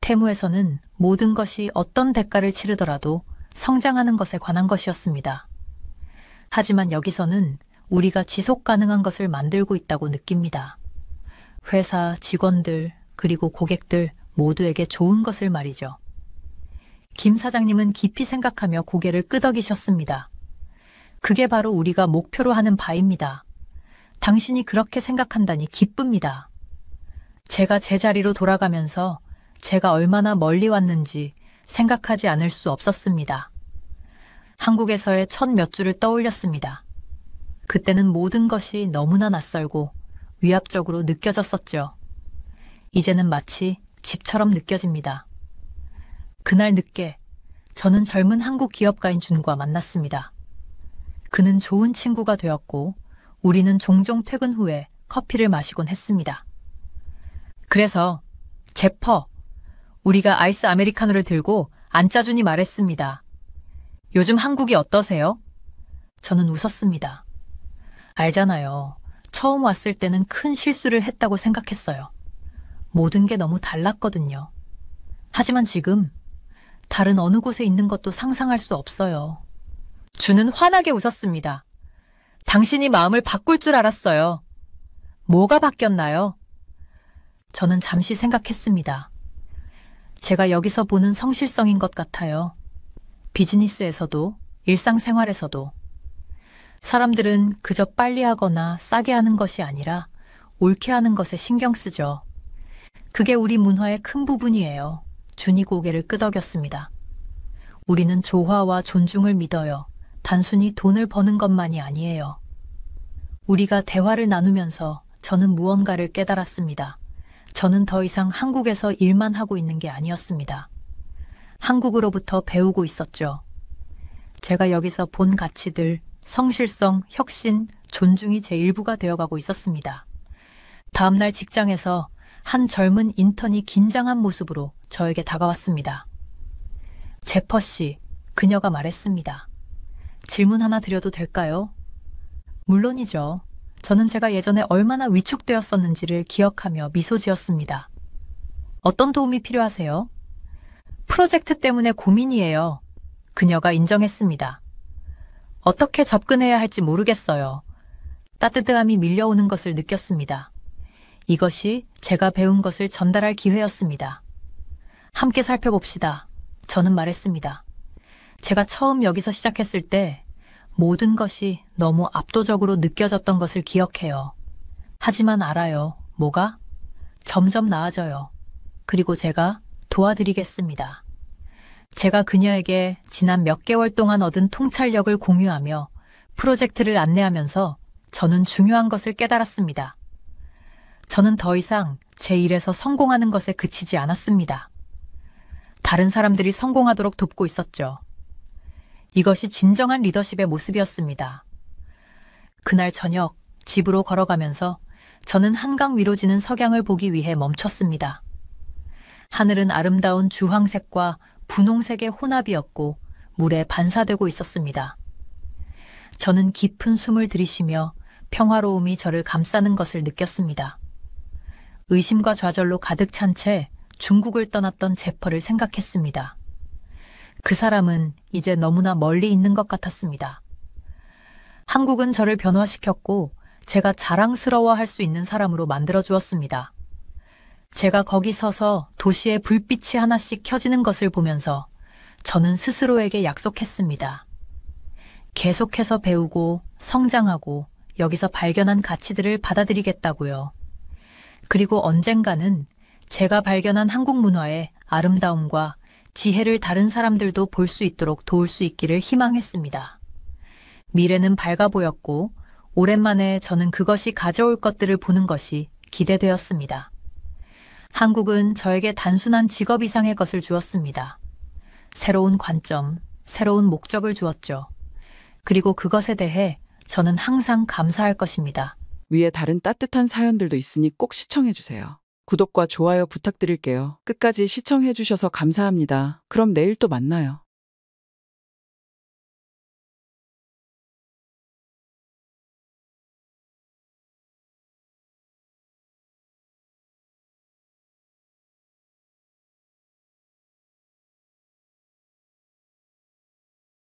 테무에서는 모든 것이 어떤 대가를 치르더라도 성장하는 것에 관한 것이었습니다. 하지만 여기서는 우리가 지속 가능한 것을 만들고 있다고 느낍니다. 회사, 직원들, 그리고 고객들 모두에게 좋은 것을 말이죠. 김 사장님은 깊이 생각하며 고개를 끄덕이셨습니다. 그게 바로 우리가 목표로 하는 바입니다. 당신이 그렇게 생각한다니 기쁩니다. 제가 제 자리로 돌아가면서 제가 얼마나 멀리 왔는지 생각하지 않을 수 없었습니다. 한국에서의 첫 몇 주를 떠올렸습니다. 그때는 모든 것이 너무나 낯설고 위압적으로 느껴졌었죠. 이제는 마치 집처럼 느껴집니다. 그날 늦게 저는 젊은 한국 기업가인 준과 만났습니다. 그는 좋은 친구가 되었고 우리는 종종 퇴근 후에 커피를 마시곤 했습니다. 그래서 제퍼, 우리가 아이스 아메리카노를 들고 안짜준이 말했습니다. 요즘 한국이 어떠세요? 저는 웃었습니다. 알잖아요. 처음 왔을 때는 큰 실수를 했다고 생각했어요. 모든 게 너무 달랐거든요. 하지만 지금 다른 어느 곳에 있는 것도 상상할 수 없어요. 준은 환하게 웃었습니다. 당신이 마음을 바꿀 줄 알았어요. 뭐가 바뀌었나요? 저는 잠시 생각했습니다. 제가 여기서 보는 성실성인 것 같아요. 비즈니스에서도 일상생활에서도. 사람들은 그저 빨리 하거나 싸게 하는 것이 아니라 옳게 하는 것에 신경 쓰죠. 그게 우리 문화의 큰 부분이에요. 준이 고개를 끄덕였습니다. 우리는 조화와 존중을 믿어요. 단순히 돈을 버는 것만이 아니에요. 우리가 대화를 나누면서 저는 무언가를 깨달았습니다. 저는 더 이상 한국에서 일만 하고 있는 게 아니었습니다. 한국으로부터 배우고 있었죠. 제가 여기서 본 가치들, 성실성, 혁신, 존중이 제 일부가 되어가고 있었습니다. 다음날 직장에서 한 젊은 인턴이 긴장한 모습으로 저에게 다가왔습니다. 제퍼 씨, 그녀가 말했습니다. 질문 하나 드려도 될까요? 물론이죠. 저는 제가 예전에 얼마나 위축되었었는지를 기억하며 미소 지었습니다. 어떤 도움이 필요하세요? 프로젝트 때문에 고민이에요. 그녀가 인정했습니다. 어떻게 접근해야 할지 모르겠어요. 따뜻함이 밀려오는 것을 느꼈습니다. 이것이 제가 배운 것을 전달할 기회였습니다. 함께 살펴봅시다. 저는 말했습니다. 제가 처음 여기서 시작했을 때 모든 것이 너무 압도적으로 느껴졌던 것을 기억해요. 하지만 알아요. 뭐가? 점점 나아져요. 그리고 제가 도와드리겠습니다. 제가 그녀에게 지난 몇 개월 동안 얻은 통찰력을 공유하며 프로젝트를 안내하면서 저는 중요한 것을 깨달았습니다. 저는 더 이상 제 일에서 성공하는 것에 그치지 않았습니다. 다른 사람들이 성공하도록 돕고 있었죠. 이것이 진정한 리더십의 모습이었습니다. 그날 저녁 집으로 걸어가면서 저는 한강 위로 지는 석양을 보기 위해 멈췄습니다. 하늘은 아름다운 주황색과 분홍색의 혼합이었고 물에 반사되고 있었습니다. 저는 깊은 숨을 들이쉬며 평화로움이 저를 감싸는 것을 느꼈습니다. 의심과 좌절로 가득 찬 채 중국을 떠났던 제퍼를 생각했습니다. 그 사람은 이제 너무나 멀리 있는 것 같았습니다. 한국은 저를 변화시켰고 제가 자랑스러워할 수 있는 사람으로 만들어주었습니다. 제가 거기 서서 도시의 불빛이 하나씩 켜지는 것을 보면서 저는 스스로에게 약속했습니다. 계속해서 배우고 성장하고 여기서 발견한 가치들을 받아들이겠다고요. 그리고 언젠가는 제가 발견한 한국 문화의 아름다움과 지혜를 다른 사람들도 볼 수 있도록 도울 수 있기를 희망했습니다. 미래는 밝아 보였고 오랜만에 저는 그것이 가져올 것들을 보는 것이 기대되었습니다. 한국은 저에게 단순한 직업 이상의 것을 주었습니다. 새로운 관점, 새로운 목적을 주었죠. 그리고 그것에 대해 저는 항상 감사할 것입니다. 위에 다른 따뜻한 사연들도 있으니 꼭 시청해주세요. 구독과 좋아요 부탁드릴게요. 끝까지 시청해주셔서 감사합니다. 그럼 내일 또 만나요.